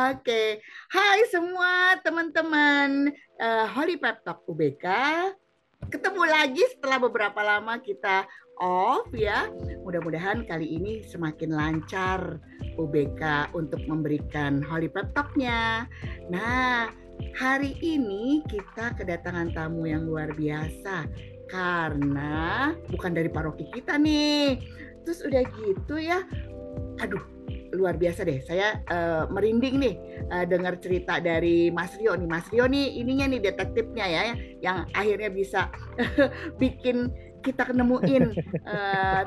Oke, hai semua teman-teman Holy Pep Talk UBK. Ketemu lagi setelah beberapa lama kita off ya. Mudah-mudahan kali ini semakin lancar UBK untuk memberikan Holy Pep Talk-nya. Nah, hari ini kita kedatangan tamu yang luar biasa karena bukan dari paroki kita nih. Terus udah gitu ya, aduh luar biasa deh. Saya merinding nih dengar cerita dari Mas Rio nih. Mas Rio nih ininya nih detektifnya ya, yang akhirnya bisa bikin kita nemuin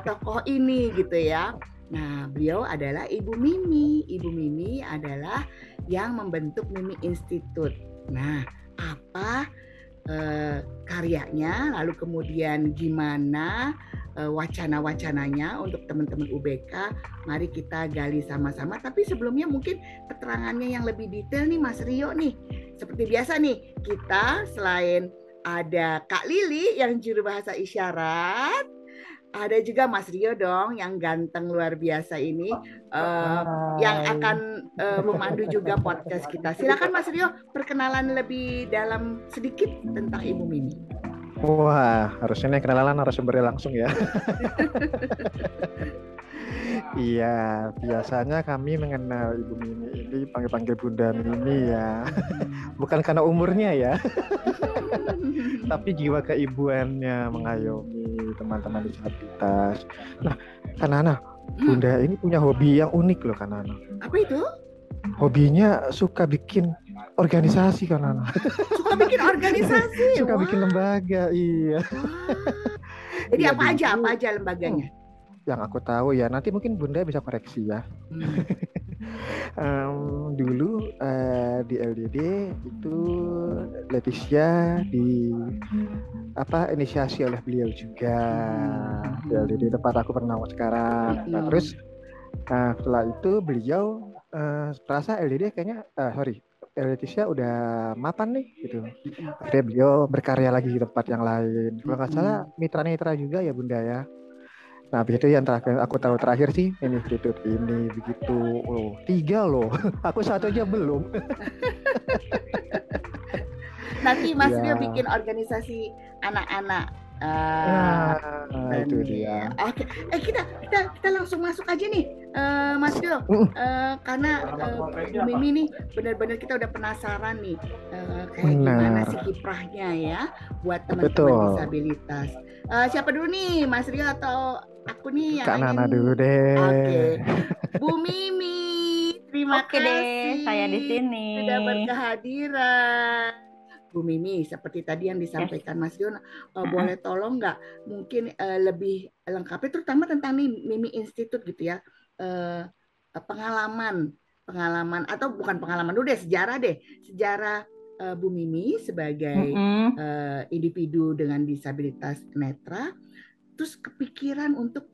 tokoh ini gitu ya. Nah, beliau adalah Ibu Mimi. Ibu Mimi adalah yang membentuk Mimi Institute. Nah, apa karyanya, lalu kemudian gimana wacana-wacananya untuk teman-teman UBK, mari kita gali sama-sama. Tapi sebelumnya mungkin keterangannya yang lebih detail nih Mas Rio nih. Seperti biasa nih, kita selain ada Kak Lili yang juru bahasa isyarat, ada juga Mas Rio dong yang ganteng luar biasa ini yang akan memandu juga podcast kita. Silakan Mas Rio perkenalan lebih dalam sedikit tentang Ibu Mimi. Wah, harusnya kenalan narasumbernya langsung ya. Iya, biasanya kami mengenal Ibu Mimi ini panggil-panggil Bunda Mimi ya. Bukan karena umurnya ya, tapi jiwa keibuannya mengayomi teman-teman disabilitas. Nah, Kanana, Bunda ini punya hobi yang unik loh, Kanana. Apa itu? Hobinya suka bikin organisasi, Kanana. Suka bikin organisasi? Suka bikin lembaga, iya. Jadi ya, apa aja lembaganya? Yang aku tahu ya, nanti mungkin Bunda bisa koreksi ya. Dulu di LDD itu Leticia inisiasi oleh beliau juga. Di LDD tempat aku pernah sekarang. Nah, terus setelah itu beliau terasa LDD kayaknya Leticia udah mapan nih gitu. Akhirnya beliau berkarya lagi di tempat yang lain. Kalau nggak salah mitra-mitra juga ya Bunda ya. Nah, begitu yang terakhir aku tahu terakhir sih institut ini begitu. 3 loh. Aku 1 aja belum. Nanti Mas Rio bikin organisasi anak-anak. Itu dia. Oke, kita langsung masuk aja nih, Mas Rio. Karena Bu Mimi nih benar-benar kita udah penasaran nih kayak gimana sih kiprahnya ya buat teman-teman disabilitas. Siapa dulu nih, Mas Rio atau aku nih yang Kak Nana dulu deh. Oke. Bu Mimi, terima kasih deh, saya di sini sudah berkehadiran. Bu Mimi, seperti tadi yang disampaikan Mas Yon, boleh tolong nggak mungkin lebih lengkapnya, terutama tentang nih Mimi Institute gitu ya, pengalaman atau bukan pengalaman dulu deh, sejarah Bu Mimi sebagai individu dengan disabilitas netra, terus kepikiran untuk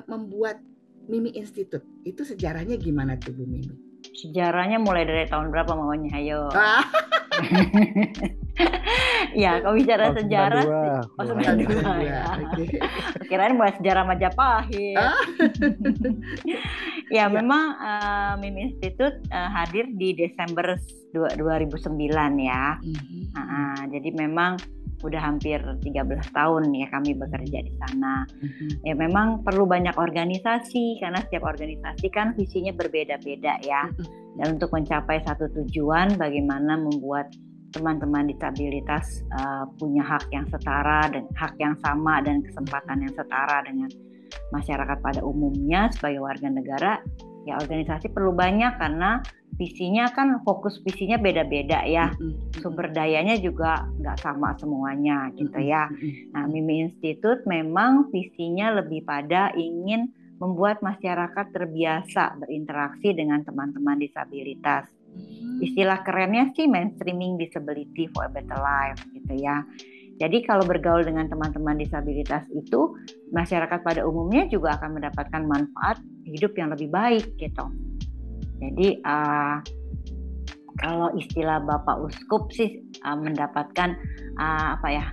membuat Mimi Institute, itu sejarahnya gimana tuh Bu Mimi? Sejarahnya mulai dari tahun berapa maunya, ayo. Ya, kalau bicara sejarah, 92 ya. Kirain mulai sejarah Majapahit. Ya, memang Mimi Institute hadir di Desember 2009 ya. Jadi memang udah hampir 13 tahun ya kami bekerja di sana. Ya memang perlu banyak organisasi karena setiap organisasi kan visinya berbeda-beda ya. Dan untuk mencapai satu tujuan, bagaimana membuat teman-teman disabilitas punya hak yang setara dan hak yang sama dan kesempatan yang setara dengan masyarakat pada umumnya sebagai warga negara. Ya organisasi perlu banyak karena visinya kan fokus visinya beda-beda ya. Sumber dayanya juga nggak sama semuanya gitu ya. Nah, Mimi Institute memang visinya lebih pada ingin membuat masyarakat terbiasa berinteraksi dengan teman-teman disabilitas. Istilah kerennya sih mainstreaming disability for a better life gitu ya. Jadi kalau bergaul dengan teman-teman disabilitas itu, masyarakat pada umumnya juga akan mendapatkan manfaat hidup yang lebih baik gitu. Jadi kalau istilah Bapak Uskup sih mendapatkan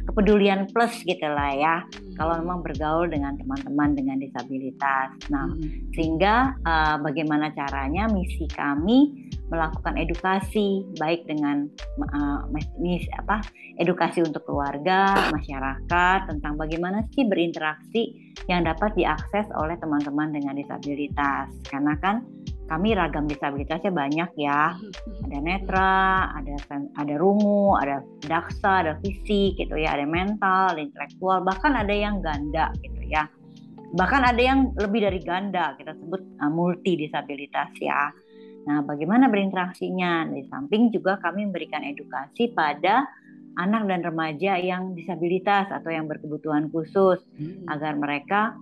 kepedulian plus gitulah ya. Kalau memang bergaul dengan teman-teman dengan disabilitas. Nah, sehingga bagaimana caranya misi kami melakukan edukasi baik dengan edukasi untuk keluarga, masyarakat tentang bagaimana sih berinteraksi yang dapat diakses oleh teman-teman dengan disabilitas. Karena kan kami ragam disabilitasnya banyak ya. Ada netra, ada rungu, ada daksa, ada fisik gitu ya, ada mental, ada intelektual, bahkan ada yang ganda gitu ya. Bahkan ada yang lebih dari ganda, kita sebut multi disabilitas ya. Nah, bagaimana berinteraksinya? Di samping juga kami memberikan edukasi pada anak dan remaja yang disabilitas atau yang berkebutuhan khusus agar mereka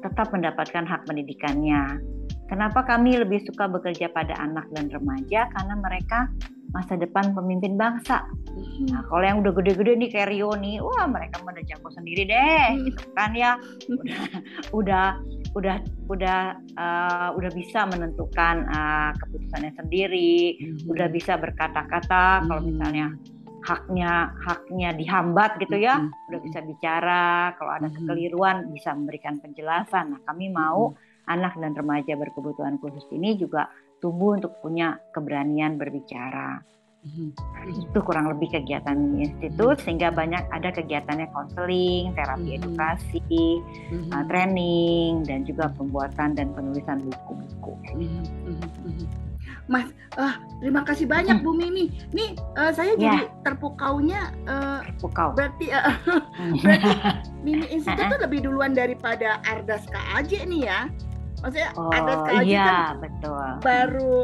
tetap mendapatkan hak pendidikannya. Kenapa kami lebih suka bekerja pada anak dan remaja? Karena mereka masa depan pemimpin bangsa. Nah, kalau yang udah gede-gede nih kayak Rio nih, wah mereka udah jago sendiri deh, gitu kan ya. Udah bisa menentukan keputusannya sendiri, udah bisa berkata-kata kalau misalnya haknya dihambat gitu ya, udah bisa bicara, kalau ada kekeliruan bisa memberikan penjelasan. Nah, kami mau anak dan remaja berkebutuhan khusus ini juga tumbuh untuk punya keberanian berbicara. Itu kurang lebih kegiatan institut, sehingga banyak ada kegiatannya konseling, terapi edukasi, training, dan juga pembuatan dan penulisan buku-buku. Mas, terima kasih banyak Bu Mimi. Nih saya jadi terpukaunya. Terpukau. Berarti Mimi Institut tuh lebih duluan daripada Ardas KAJ nih ya. Maksudnya Ardas KAJ kan betul. Baru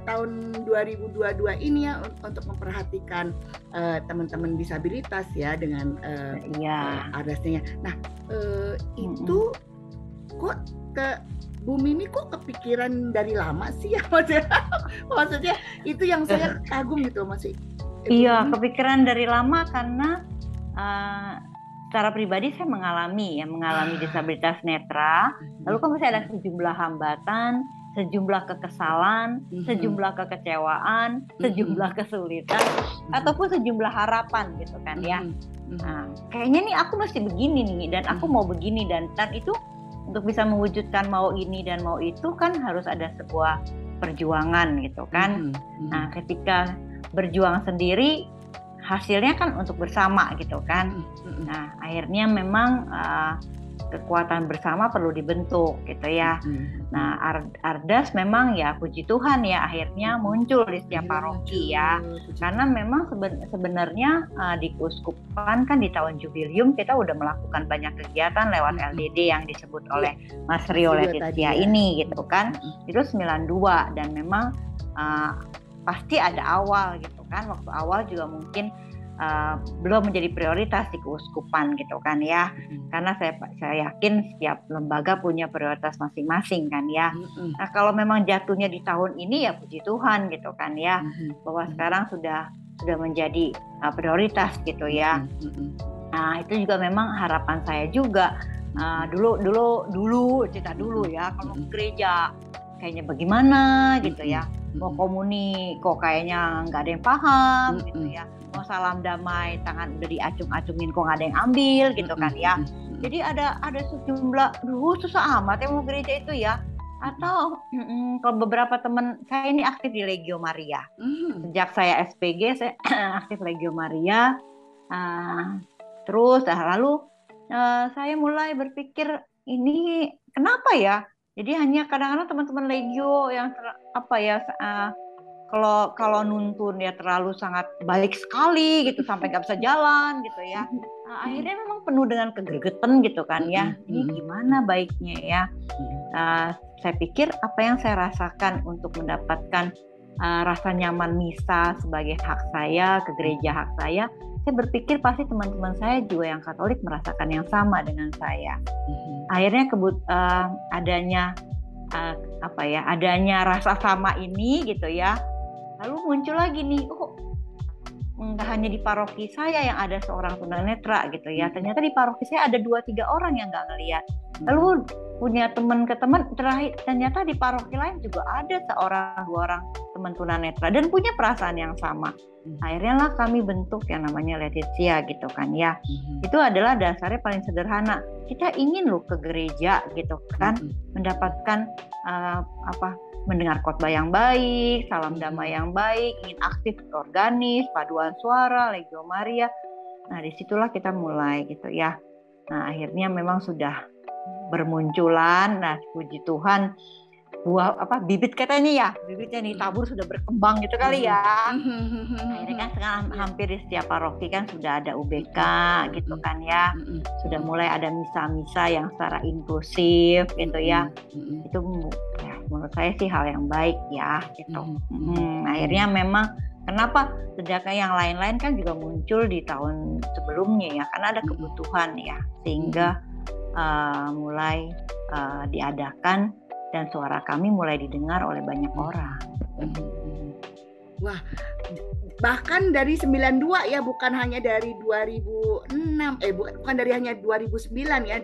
tahun 2022 ini ya untuk memperhatikan teman-teman disabilitas ya dengan Ardasnya. Nah itu kok ke Bu Mimi kok kepikiran dari lama sih ya, maksudnya itu yang saya kagum gitu masih. Iya, kepikiran dari lama karena secara pribadi saya mengalami disabilitas netra. Lalu kan masih ada sejumlah hambatan, sejumlah kekesalan, sejumlah kekecewaan, sejumlah kesulitan, ataupun sejumlah harapan gitu kan ya. Nah, kayaknya nih aku mesti begini nih, dan aku mau begini, dan itu untuk bisa mewujudkan mau ini dan mau itu kan harus ada sebuah perjuangan gitu kan. Nah, ketika berjuang sendiri hasilnya kan untuk bersama gitu kan. Nah, akhirnya memang kekuatan bersama perlu dibentuk gitu ya. Nah, Ardas memang ya puji Tuhan ya akhirnya muncul di setiap paroki ya. Karena memang sebenarnya di Keuskupan kan di tahun jubilium kita udah melakukan banyak kegiatan lewat LDD yang disebut oleh Mas Rio Letitia ini gitu kan. Itu 92 dan memang pasti ada awal gitu kan. Waktu awal juga mungkin belum menjadi prioritas di Keuskupan gitu kan ya, karena saya yakin setiap lembaga punya prioritas masing-masing kan ya. Nah, kalau memang jatuhnya di tahun ini ya puji Tuhan gitu kan ya, bahwa sekarang sudah menjadi prioritas gitu ya. Nah, itu juga memang harapan saya juga. Dulu cerita dulu ya, kalau gereja kayaknya bagaimana gitu ya, mau komuni kok kayaknya nggak ada yang paham gitu ya, mau salam damai tangan udah diacung-acungin kok nggak ada yang ambil gitu kan ya. Jadi ada sejumlah susah amat ya mau gereja itu ya. Atau kalau beberapa teman saya ini aktif di Legio Maria, sejak saya SPG saya aktif Legio Maria, terus lalu saya mulai berpikir ini kenapa ya. Jadi hanya kadang-kadang teman-teman Legio yang kalau nuntun ya terlalu sangat baik sekali gitu sampai nggak bisa jalan gitu ya. Akhirnya memang penuh dengan kegregetan gitu kan ya. Ini gimana baiknya ya? Saya pikir apa yang saya rasakan untuk mendapatkan rasa nyaman misa sebagai hak saya, ke gereja hak saya berpikir pasti teman-teman saya juga yang Katolik merasakan yang sama dengan saya. Akhirnya adanya rasa sama ini gitu ya. Lalu muncul lagi nih, nggak hanya di paroki saya yang ada seorang tunanetra gitu ya. Ternyata di paroki saya ada 2-3 orang yang nggak ngelihat. Lalu punya teman ke teman, terakhir ternyata di paroki lain juga ada seorang dua orang teman tunanetra dan punya perasaan yang sama. Akhirnya lah kami bentuk yang namanya Letitia gitu kan ya. Itu adalah dasarnya paling sederhana. Kita ingin loh ke gereja gitu kan, mendapatkan mendengar khotbah yang baik, salam damai yang baik, ingin aktif organis, paduan suara, Legio Maria. Nah disitulah kita mulai gitu ya. Nah akhirnya memang sudah bermunculan. Nah puji Tuhan buah bibit katanya ya, bibitnya ditabur sudah berkembang gitu kali ya. Akhirnya kan sekarang hampir di setiap paroki kan sudah ada UBK gitu kan ya, sudah mulai ada misa-misa yang secara inklusif gitu ya. Itu ya, menurut saya sih hal yang baik ya gitu. Akhirnya memang kenapa sedangkan yang lain-lain kan juga muncul di tahun sebelumnya ya, karena ada kebutuhan ya, sehingga mulai diadakan dan suara kami mulai didengar oleh banyak orang. Wah, bahkan dari 92 ya, bukan hanya dari 2006, bukan dari hanya 2009 ya,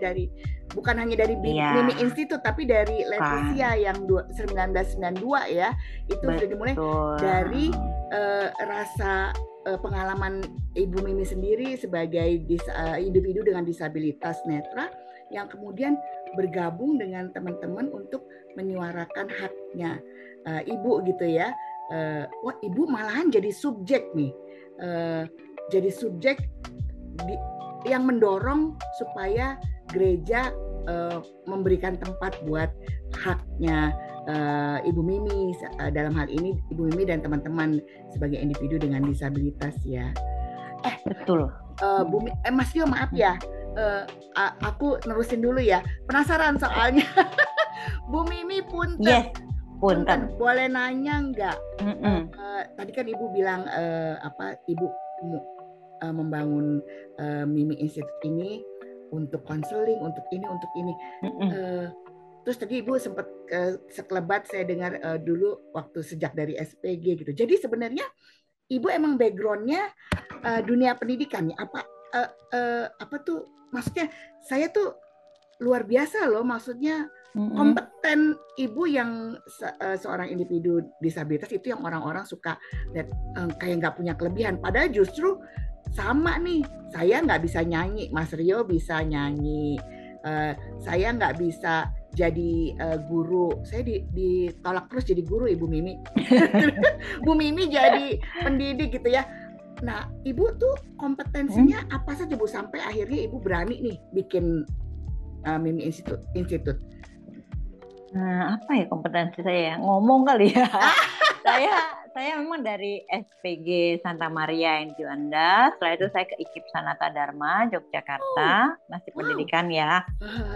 bukan hanya dari Mimi Institute, tapi dari Letitia yang 1992 ya, itu sudah dimulai dari rasa pengalaman Ibu Mimi sendiri sebagai individu dengan disabilitas netra yang kemudian bergabung dengan teman-teman untuk menyuarakan haknya ibu gitu ya. Wah, ibu malahan jadi subjek nih, jadi subjek yang mendorong supaya gereja memberikan tempat buat haknya Ibu Mimi, dalam hal ini Ibu Mimi dan teman-teman sebagai individu dengan disabilitas ya. Betul. Mas Dio maaf ya, aku nerusin dulu ya. Penasaran soalnya. Bu Mimi punten. Yes, punten. Boleh nanya nggak? Tadi kan Ibu bilang Ibu membangun Mimi Institute ini untuk konseling, untuk ini. Terus tadi Ibu sempat sekelebat saya dengar dulu waktu sejak dari SPG gitu. Jadi sebenarnya Ibu emang backgroundnya dunia pendidikan ya? Apa tuh? Maksudnya saya tuh luar biasa loh. Maksudnya kompeten Ibu yang seorang individu disabilitas itu yang orang-orang suka lihat kayak nggak punya kelebihan. Padahal justru sama nih. Saya nggak bisa nyanyi, Mas Rio bisa nyanyi. Saya nggak bisa jadi guru, saya ditolak terus jadi guru Ibu Mimi. Bu Mimi jadi pendidik gitu ya. Nah, Ibu tuh kompetensinya apa saja Bu sampai akhirnya Ibu berani nih bikin Mimi Institute? Nah, apa ya kompetensi saya? Ngomong kali ya. Saya memang dari SPG Santa Maria yang Juanda. Setelah itu saya ke IKIP Sanata Dharma Yogyakarta, masih pendidikan ya.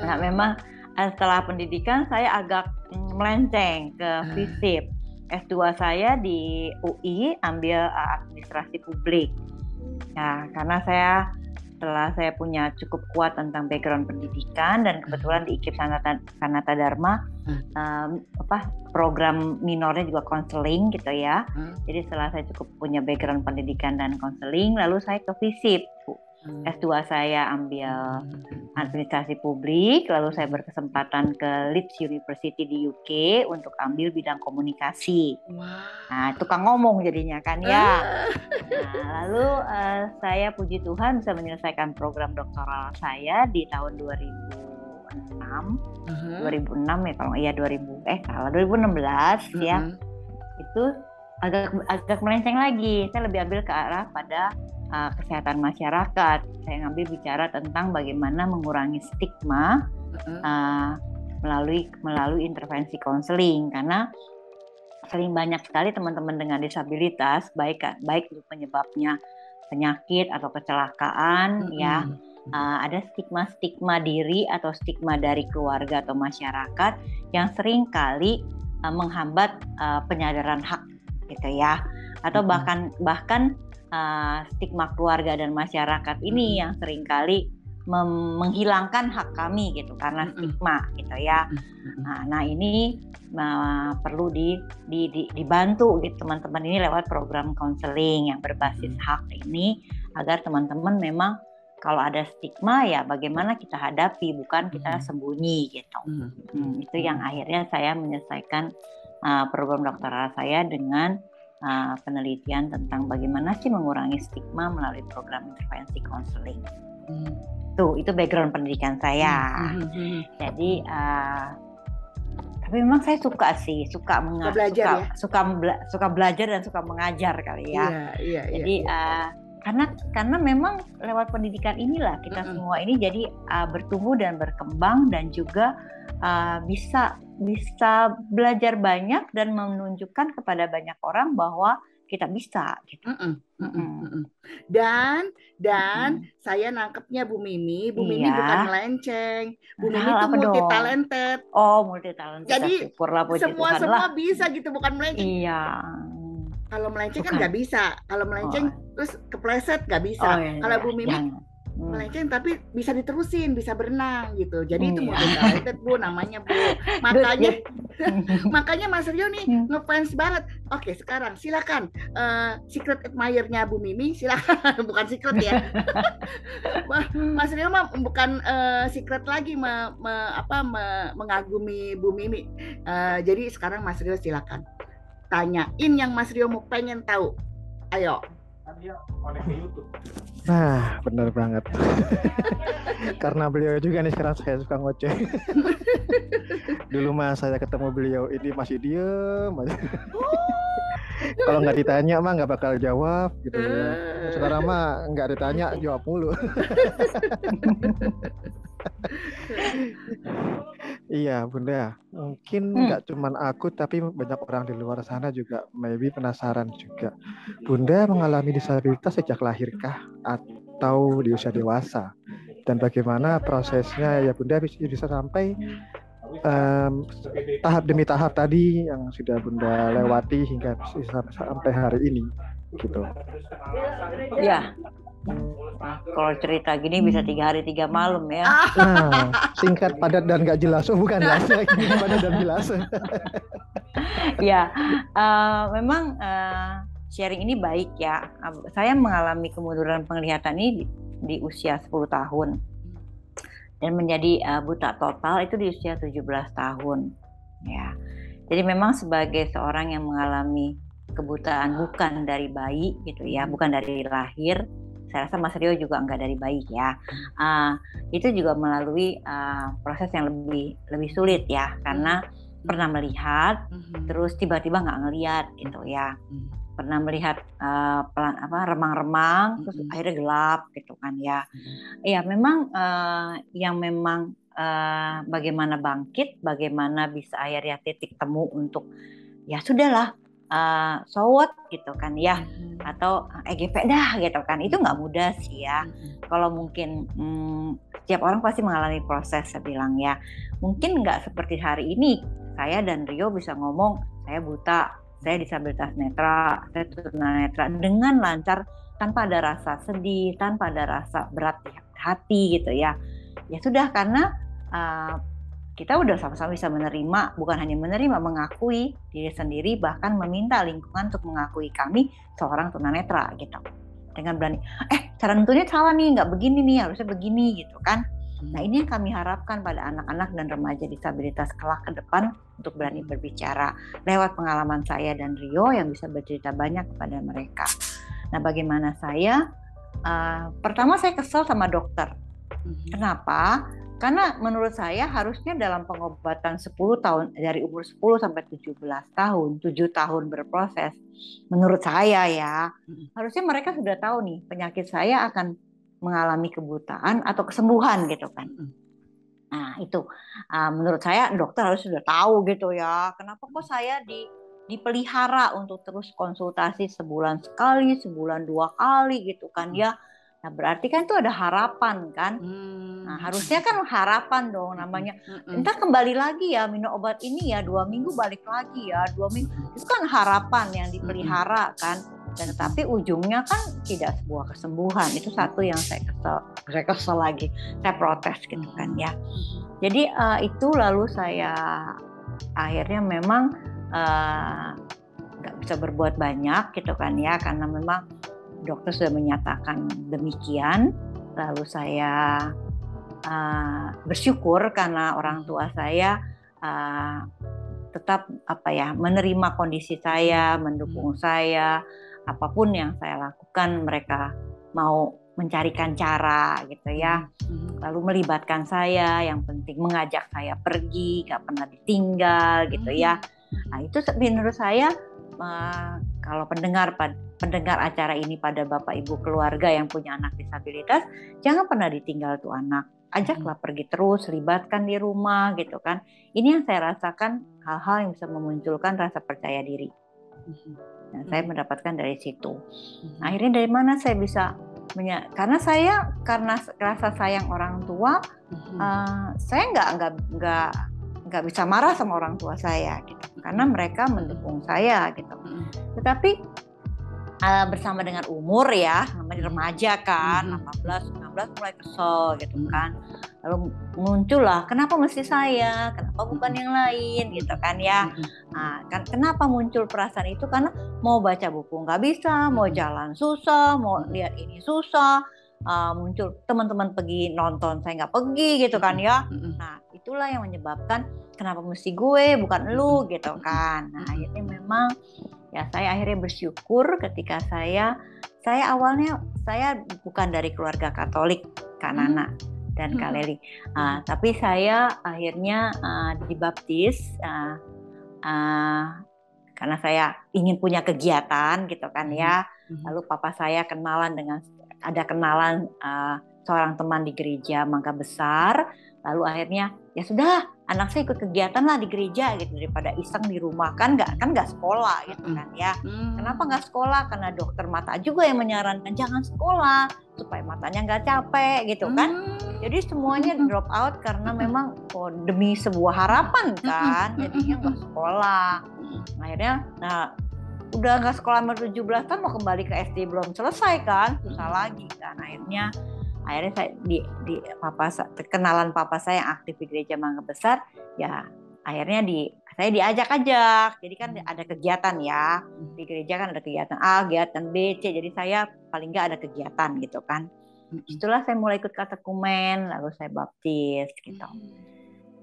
Nah, memang setelah pendidikan saya agak melenceng ke FISIP. S2 saya di UI ambil administrasi publik. Ya, karena setelah saya punya cukup kuat tentang background pendidikan dan kebetulan di IKIP Sanata Dharma program minornya juga konseling gitu ya. Jadi setelah saya cukup punya background pendidikan dan konseling, lalu saya ke FISIP. S2 saya ambil administrasi publik, lalu saya berkesempatan ke Leeds University di UK untuk ambil bidang komunikasi. Nah, tukang ngomong jadinya kan ya. Nah, lalu saya puji Tuhan bisa menyelesaikan program doktoral saya di tahun 2006 ya kalau 2016 ya. Itu agak melenceng lagi. Saya lebih ambil ke arah pada kesehatan masyarakat. Saya ngambil bicara tentang bagaimana mengurangi stigma melalui intervensi konseling, karena sering banyak sekali teman-teman dengan disabilitas baik itu penyebabnya penyakit atau kecelakaan ya, ada stigma diri atau stigma dari keluarga atau masyarakat yang sering kali menghambat penyadaran hak gitu ya, atau bahkan stigma keluarga dan masyarakat ini yang seringkali menghilangkan hak kami gitu karena stigma gitu ya. Nah ini perlu dibantu gitu teman-teman ini lewat program konseling yang berbasis hak ini, agar teman-teman memang kalau ada stigma ya bagaimana kita hadapi, bukan kita sembunyi gitu. Itu yang akhirnya saya menyelesaikan program doktoral saya dengan penelitian tentang bagaimana sih mengurangi stigma melalui program intervensi konseling. Itu background pendidikan saya. Jadi tapi memang saya suka belajar dan suka mengajar kali ya. Jadi karena memang lewat pendidikan inilah kita semua ini jadi bertumbuh dan berkembang dan juga bisa belajar banyak dan menunjukkan kepada banyak orang bahwa kita bisa gitu. Dan saya nangkepnya Bu Mimi bukan melenceng. Bu Mimi itu multi talented. Multi talented. Jadi semua bisa gitu, bukan melenceng. Iya. Kalau melenceng kan nggak bisa. Kalau melenceng terus kepleset nggak bisa. Kalau Bu Mimi melenceng tapi bisa diterusin, bisa berenang gitu. Jadi itu multi talented Bu namanya Bu. Makanya Mas Rio nih ngefans banget. Oke, sekarang silakan secret admirer-nya Bu Mimi, silakan. Bukan secret ya. Mas Rio mah bukan secret lagi mengagumi Bu Mimi. Jadi sekarang Mas Rio silakan. Tanyain yang Mas Rio mau pengen tahu. Ayo. Nah, benar banget. Karena beliau juga nih sekarang saya suka ngoceh. Dulu mah saya ketemu beliau ini masih diem aja. Kalau nggak ditanya mah nggak bakal jawab gitu ya. Sekarang mah nggak ditanya jawab mulu. Iya Bunda, mungkin nggak cuman aku tapi banyak orang di luar sana juga maybe penasaran juga. Bunda mengalami disabilitas sejak lahirkah atau di usia dewasa? Dan bagaimana prosesnya ya Bunda bisa sampai tahap demi tahap tadi yang sudah Bunda lewati hingga bisa sampai hari ini gitu. Ya. Kalau cerita gini bisa 3 hari 3 malam ya. Nah, singkat, padat dan nggak jelas. Oh bukan ya, padat dan jelas. Ya, memang sharing ini baik ya. Saya mengalami kemunduran penglihatan ini di usia 10 tahun dan menjadi buta total itu di usia 17 tahun. Ya, jadi memang sebagai seorang yang mengalami kebutaan bukan dari bayi gitu ya, bukan dari lahir. Saya rasa Mas Rio juga enggak dari bayi ya. Itu juga melalui proses yang lebih sulit ya, karena pernah melihat, terus tiba-tiba nggak ngelihat gitu ya. Pernah melihat remang-remang, terus akhirnya gelap gitu kan ya. Ya memang yang memang bagaimana bangkit, bagaimana bisa akhirnya titik temu untuk ya sudahlah. So what gitu kan ya, atau EGP dah gitu kan, itu nggak mudah sih ya. Kalau mungkin setiap orang pasti mengalami proses, saya bilang ya. Mungkin nggak seperti hari ini saya dan Rio bisa ngomong saya buta, saya disabilitas netra, saya tunanetra dengan lancar tanpa ada rasa sedih, tanpa ada rasa berat di hati gitu ya. Ya sudah, karena kita udah sama-sama bisa menerima, bukan hanya menerima, mengakui diri sendiri, bahkan meminta lingkungan untuk mengakui kami seorang tunanetra gitu. Dengan berani, cara nentunya salah nih, nggak begini nih, harusnya begini gitu kan. Nah ini yang kami harapkan pada anak-anak dan remaja disabilitas kelak ke depan untuk berani berbicara lewat pengalaman saya dan Rio yang bisa bercerita banyak kepada mereka. Nah bagaimana saya, pertama saya kesel sama dokter. Kenapa? Karena menurut saya harusnya dalam pengobatan 10 tahun, dari umur 10 sampai 17 tahun, 7 tahun berproses, menurut saya ya, harusnya mereka sudah tahu nih penyakit saya akan mengalami kebutaan atau kesembuhan gitu kan. Nah itu menurut saya dokter harus sudah tahu gitu ya. Kenapa kok saya dipelihara untuk terus konsultasi sebulan sekali, sebulan 2 kali gitu kan ya. Nah berarti kan itu ada harapan kan. Nah harusnya kan harapan dong namanya. Entah kembali lagi ya minum obat ini ya 2 minggu balik lagi ya 2 minggu. Itu kan harapan yang dipelihara kan. Dan tetapi ujungnya kan tidak sebuah kesembuhan. Itu satu yang saya kesel lagi. Saya protes gitu kan ya. Jadi itu lalu saya akhirnya memang nggak bisa berbuat banyak gitu kan ya. Karena memang dokter sudah menyatakan demikian. lalu saya bersyukur karena orang tua saya tetap menerima kondisi saya, mendukung saya, apapun yang saya lakukan mereka mau mencarikan cara gitu ya, lalu melibatkan saya, yang penting mengajak saya pergi, gak pernah ditinggal gitu ya. Nah itu menurut saya kalau pendengar acara ini pada Bapak Ibu keluarga yang punya anak disabilitas, jangan pernah ditinggal tuh anak. Ajaklah pergi terus, libatkan di rumah gitu kan. Ini yang saya rasakan, hal-hal yang bisa memunculkan rasa percaya diri. Nah, saya mendapatkan dari situ. Akhirnya dari mana saya bisa karena rasa sayang orang tua, saya nggak bisa marah sama orang tua saya gitu, karena mereka mendukung saya gitu. Tetapi bersama dengan umur ya, namanya remaja kan, 18-19 mulai kesel gitu kan. Lalu muncullah, kenapa mesti saya, kenapa bukan yang lain gitu kan ya. Kenapa muncul perasaan itu? Karena mau baca buku nggak bisa, mau jalan susah, mau lihat ini susah, muncul teman-teman pergi nonton saya nggak pergi gitu kan ya. Nah itulah yang menyebabkan kenapa mesti gue bukan lu gitu kan. Nah akhirnya memang ya saya akhirnya bersyukur ketika saya awalnya saya bukan dari keluarga Katolik, Kak Nana dan Kak Leli, tapi saya akhirnya dibaptis karena saya ingin punya kegiatan gitu kan ya. Lalu papa saya ada kenalan seorang teman di gereja Mangga Besar. Lalu akhirnya ya sudah, anak saya ikut kegiatan lah di gereja gitu, daripada iseng di rumah kan nggak sekolah gitu kan ya. Kenapa nggak sekolah? Karena dokter mata juga yang menyarankan jangan sekolah supaya matanya nggak capek gitu kan. Jadi semuanya drop out karena memang demi sebuah harapan kan, jadinya nggak sekolah. Akhirnya udah nggak sekolah umur 17 tahun, mau kembali ke SD belum selesai kan, susah lagi kan. Akhirnya saya di kenalan papa saya yang aktif di gereja Mangga Besar, ya akhirnya saya diajak-ajak. Jadi kan ada kegiatan ya di gereja, kan ada kegiatan A, kegiatan B, C. Jadi saya paling nggak ada kegiatan gitu kan. Itulah saya mulai ikut katekumen, lalu saya baptis gitu.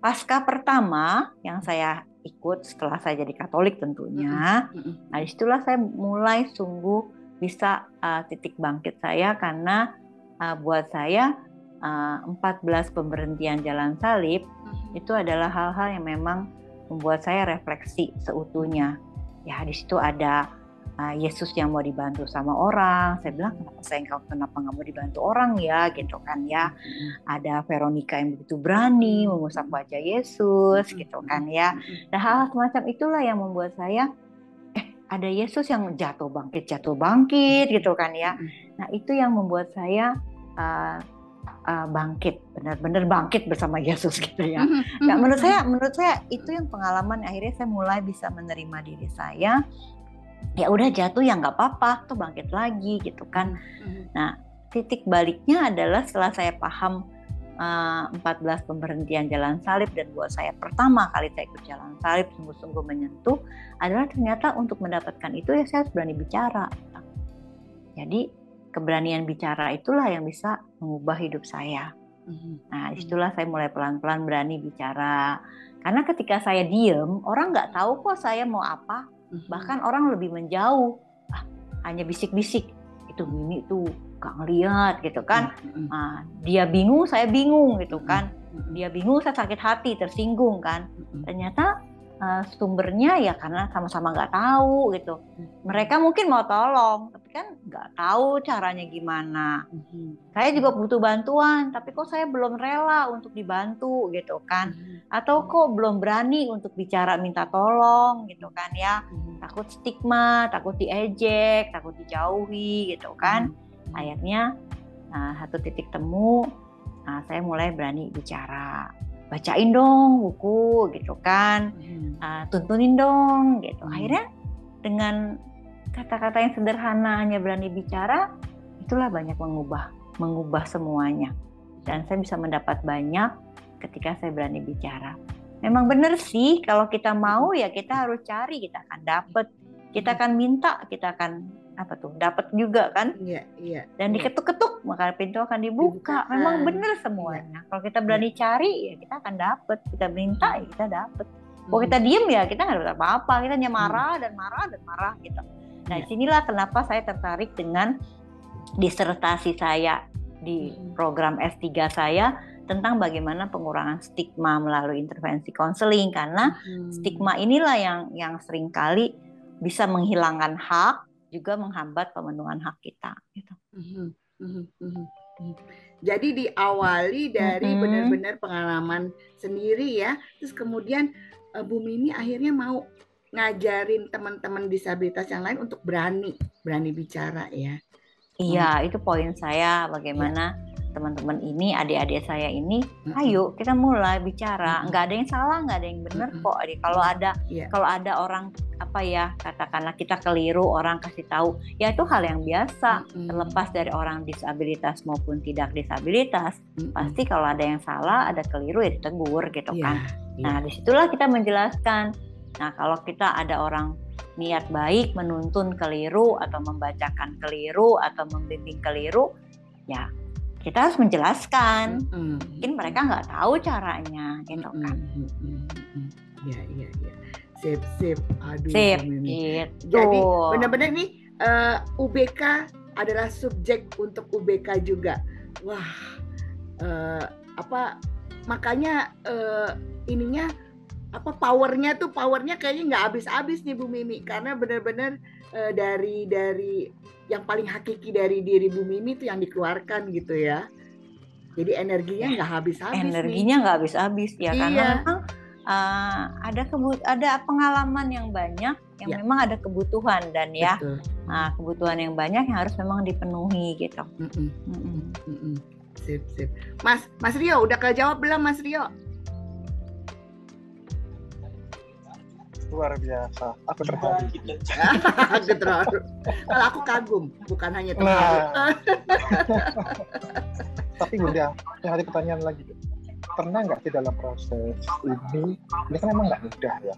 Pasca pertama yang saya ikut setelah saya jadi Katolik tentunya, nah disitulah saya mulai sungguh bisa titik bangkit saya, karena buat saya 14 pemberhentian jalan salib itu adalah hal-hal yang memang membuat saya refleksi seutuhnya. Ya di situ ada Yesus yang mau dibantu sama orang. Saya bilang kenapa nggak mau dibantu orang ya gitu kan ya. Ada Veronica yang begitu berani mengusap wajah Yesus gitu kan ya. Dan hal semacam itulah yang membuat saya ada Yesus yang jatuh bangkit gitu kan ya. Nah itu yang membuat saya bangkit, benar-benar bangkit bersama Yesus gitu ya. Nah, menurut saya itu yang pengalaman akhirnya saya mulai bisa menerima diri saya. Ya udah jatuh ya nggak apa-apa, tuh bangkit lagi gitu kan. Nah titik baliknya adalah setelah saya paham 14 pemberhentian jalan salib, dan buat saya pertama kali saya ikut jalan salib sungguh-sungguh menyentuh adalah ternyata untuk mendapatkan itu ya saya harus berani bicara. Jadi keberanian bicara itulah yang bisa mengubah hidup saya. Nah disitulah saya mulai pelan-pelan berani bicara. Karena ketika saya diem, orang nggak tahu kok saya mau apa. Bahkan orang lebih menjauh, hanya bisik-bisik, itu Mimi tuh gak ngeliat gitu kan. Dia bingung, saya bingung gitu kan. Dia bingung, saya sakit hati, tersinggung kan. Ternyata sumbernya ya karena sama-sama nggak tahu gitu. Mereka mungkin mau tolong, tapi kan nggak tahu caranya gimana. Saya juga butuh bantuan, tapi kok saya belum rela untuk dibantu gitu kan. Atau kok belum berani untuk bicara minta tolong gitu kan ya. Takut stigma, takut diejek, takut dijauhi gitu kan. Akhirnya satu titik temu, saya mulai berani bicara. Bacain dong buku gitu kan, tuntunin dong gitu. Akhirnya dengan kata-kata yang sederhana, hanya berani bicara, itulah banyak mengubah semuanya. Dan saya bisa mendapat banyak ketika saya berani bicara. Memang benar sih, kalau kita mau ya kita harus cari, kita akan dapat, kita akan minta, kita akan apa tuh dapat juga kan. Iya. Dan diketuk-ketuk maka pintu akan dibuka. Memang benar semuanya. Kalau kita berani cari ya kita akan dapat. Kita minta ya kita dapat. Kalau kita diem ya kita nggak dapat apa-apa. Kita hanya marah gitu. Nah disinilah kenapa saya tertarik dengan disertasi saya di program S3 saya tentang bagaimana pengurangan stigma melalui intervensi konseling, karena stigma inilah yang seringkali bisa menghilangkan hak, juga menghambat pemenuhan hak kita. Gitu. Jadi diawali dari benar-benar pengalaman sendiri ya, terus kemudian Bu Mimi akhirnya mau ngajarin teman-teman disabilitas yang lain untuk berani bicara ya. Iya, itu poin saya, bagaimana teman-teman ini, adik-adik saya ini, ayo kita mulai bicara. Nggak ada yang salah, nggak ada yang benar kok. Kalau ada orang katakanlah kita keliru, orang kasih tahu, ya itu hal yang biasa. Terlepas dari orang disabilitas maupun tidak disabilitas, pasti kalau ada yang salah, ada keliru ya ditegur gitu kan. Nah disitulah kita menjelaskan. Nah kalau kita ada orang niat baik menuntun keliru atau membacakan keliru atau membimbing keliru, ya kita harus menjelaskan. Mungkin mereka nggak tahu caranya, gitu kan. Iya. Sip. Aduh. Gitu. Jadi benar-benar nih UBK adalah subjek untuk UBK juga. Wah, makanya ininya powernya kayaknya nggak habis-habis nih Bu Mimi, karena benar-benar dari yang paling hakiki dari diri Bu Mimi itu yang dikeluarkan gitu ya. Jadi energinya nggak habis-habis. Energinya nggak habis-habis ya, karena memang ada pengalaman yang banyak yang memang ada kebutuhan dan kebutuhan yang banyak yang harus memang dipenuhi gitu. Sip. Mas Rio udah kejawab belum Mas Rio? Luar biasa, aku terharu. Aku terharu. Kalau aku kagum, bukan hanya terharu. Tapi Bunda, yang ada pertanyaan lagi. Pernah nggak sih dalam proses ini kan memang nggak mudah ya.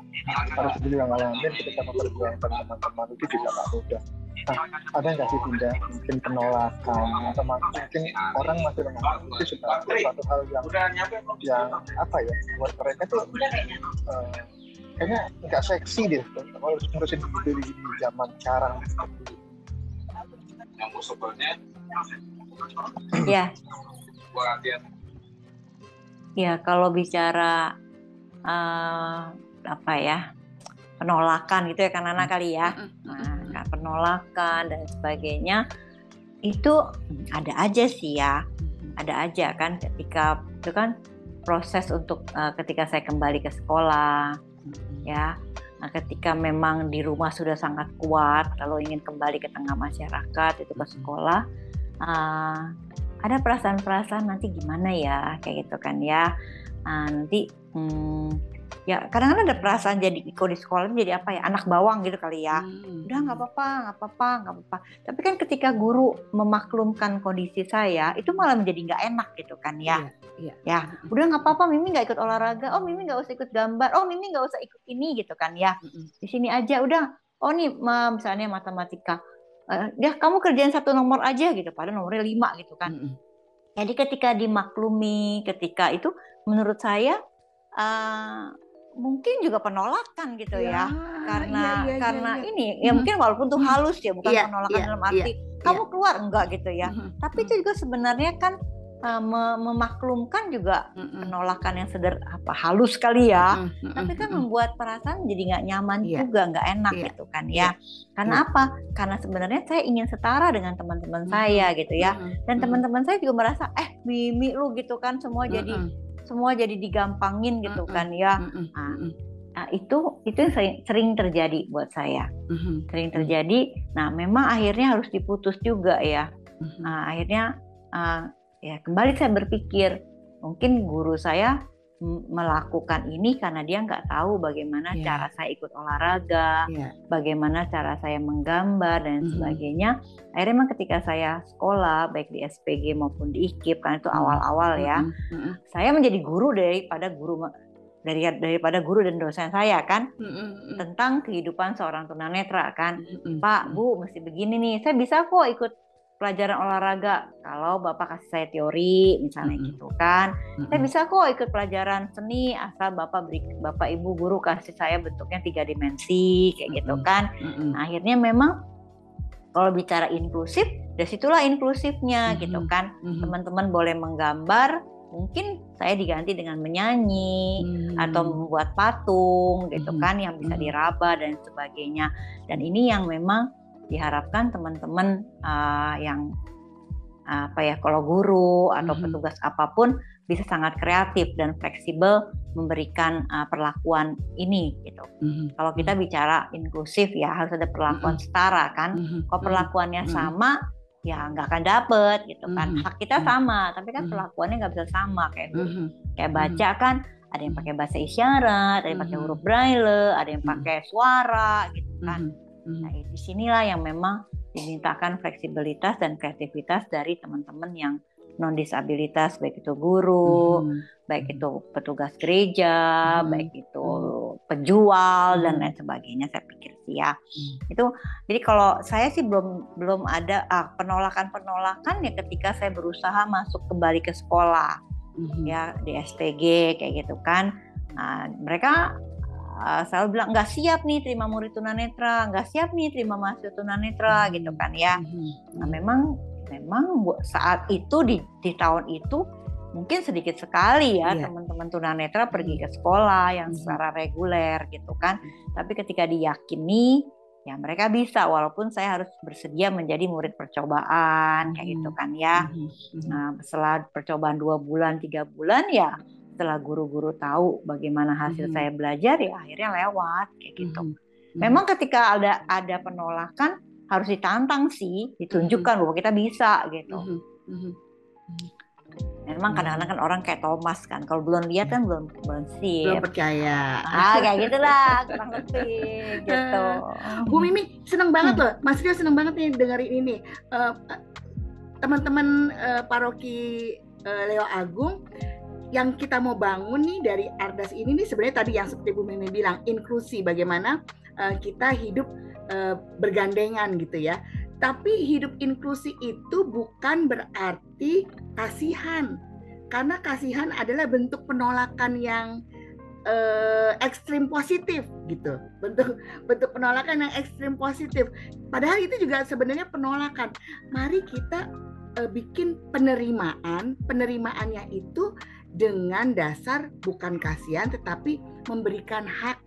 Harus juga ngalamin ketika memperjuangkan teman-teman itu juga nggak mudah. Nah, ada nggak sih Bunda mungkin penolakan atau mungkin orang masih menganggap itu sebagai suatu hal yang buat mereka tuh kayaknya nggak seksi deh kalau ngurusin video di zaman sekarang. Ya kalau bicara penolakan gitu ya kan anak kali ya, penolakan dan sebagainya itu ada aja sih ya, ada aja kan ketika itu kan proses untuk ketika saya kembali ke sekolah. Ya, ketika memang di rumah sudah sangat kuat, lalu ingin kembali ke tengah masyarakat itu ke sekolah, ada perasaan-perasaan nanti gimana ya, kayak gitu kan ya, nanti ya kadang-kadang ada perasaan jadi kalau di sekolah jadi anak bawang gitu kali ya, udah nggak apa-apa. Tapi kan ketika guru memaklumkan kondisi saya, itu malah menjadi nggak enak gitu kan ya. Ya, udah nggak apa-apa, Mimi nggak ikut olahraga, Mimi nggak usah ikut gambar, Mimi nggak usah ikut ini gitu kan ya. Di sini aja udah, nih misalnya matematika, ya kamu kerjain 1 nomor aja gitu, padahal nomornya 5 gitu kan. Jadi ketika dimaklumi, ketika itu menurut saya mungkin juga penolakan gitu ya, karena ini ya mungkin walaupun tuh halus ya, bukan penolakan dalam arti kamu keluar enggak gitu ya, tapi itu juga sebenarnya kan memaklumkan juga penolakan yang halus kali ya, tapi kan membuat perasaan jadi nggak nyaman juga, nggak enak gitu kan ya. Karena apa? Karena sebenarnya saya ingin setara dengan teman-teman saya gitu ya, dan teman-teman saya juga merasa Mimi lu gitu kan, semua jadi digampangin gitu kan ya. Nah, itu yang sering terjadi buat saya, sering terjadi. Nah memang akhirnya harus diputus juga ya. Nah, akhirnya ya kembali saya berpikir, mungkin guru saya melakukan ini karena dia nggak tahu bagaimana cara saya ikut olahraga, bagaimana cara saya menggambar dan sebagainya. Akhirnya memang ketika saya sekolah baik di SPG maupun di IKIP, karena itu awal-awal ya, saya menjadi guru daripada guru daripada guru dan dosen saya kan, tentang kehidupan seorang tunanetra kan. Pak, Bu, mesti begini nih. Saya bisa kok ikut pelajaran olahraga kalau Bapak kasih saya teori misalnya gitu kan. Saya bisa kok ikut pelajaran seni asal Bapak Ibu guru kasih saya bentuknya 3 dimensi kayak gitu kan. Nah, akhirnya memang kalau bicara inklusif, dari situlah inklusifnya gitu kan. Teman-teman boleh menggambar, mungkin saya diganti dengan menyanyi atau membuat patung gitu kan yang bisa diraba dan sebagainya. Dan ini yang memang diharapkan teman-teman yang kalau guru atau petugas apapun bisa sangat kreatif dan fleksibel memberikan perlakuan ini gitu. Kalau kita bicara inklusif ya harus ada perlakuan setara kan. Kalau perlakuannya sama ya nggak akan dapet gitu kan. Hak kita sama, tapi kan perlakuannya nggak bisa sama kayak baca kan. Ada yang pakai bahasa isyarat, ada yang pakai huruf braille, ada yang pakai suara gitu kan. Nah, di sinilah yang memang dimintakan fleksibilitas dan kreativitas dari teman-teman yang non disabilitas, baik itu guru, baik itu petugas gereja, baik itu penjual dan lain sebagainya. Saya pikir sih ya itu. Jadi kalau saya sih belum ada penolakan ya ketika saya berusaha masuk kembali ke sekolah ya di STG kayak gitu kan. Mereka selalu bilang nggak siap nih terima murid tunanetra, nggak siap nih terima mahasiswa tunanetra gitu kan ya. Nah memang saat itu di tahun itu mungkin sedikit sekali ya teman-teman tunanetra pergi ke sekolah yang secara reguler gitu kan. Tapi ketika diyakini ya mereka bisa, walaupun saya harus bersedia menjadi murid percobaan kayak gitu kan ya. Nah setelah percobaan 2 bulan 3 bulan ya setelah guru-guru tahu bagaimana hasil saya belajar ya akhirnya lewat kayak gitu. Memang ketika ada penolakan harus ditantang sih, ditunjukkan bahwa kita bisa gitu. Memang kadang-kadang kan orang kayak Thomas kan, kalau belum lihat kan belum sih. Belum percaya. Kayak gitulah kurang lebih gitu. Bu Mimi seneng banget loh, Mas Rio seneng banget nih dengerin ini. Teman-teman paroki Leo Agung yang kita mau bangun nih dari Ardas ini nih sebenarnya tadi yang seperti Bu Mimi bilang, inklusi, bagaimana kita hidup bergandengan gitu ya. Tapi hidup inklusi itu bukan berarti kasihan, karena kasihan adalah bentuk penolakan yang ekstrim positif gitu, bentuk penolakan yang ekstrim positif. Padahal itu juga sebenarnya penolakan. Mari kita bikin penerimaannya itu dengan dasar bukan kasihan tetapi memberikan hak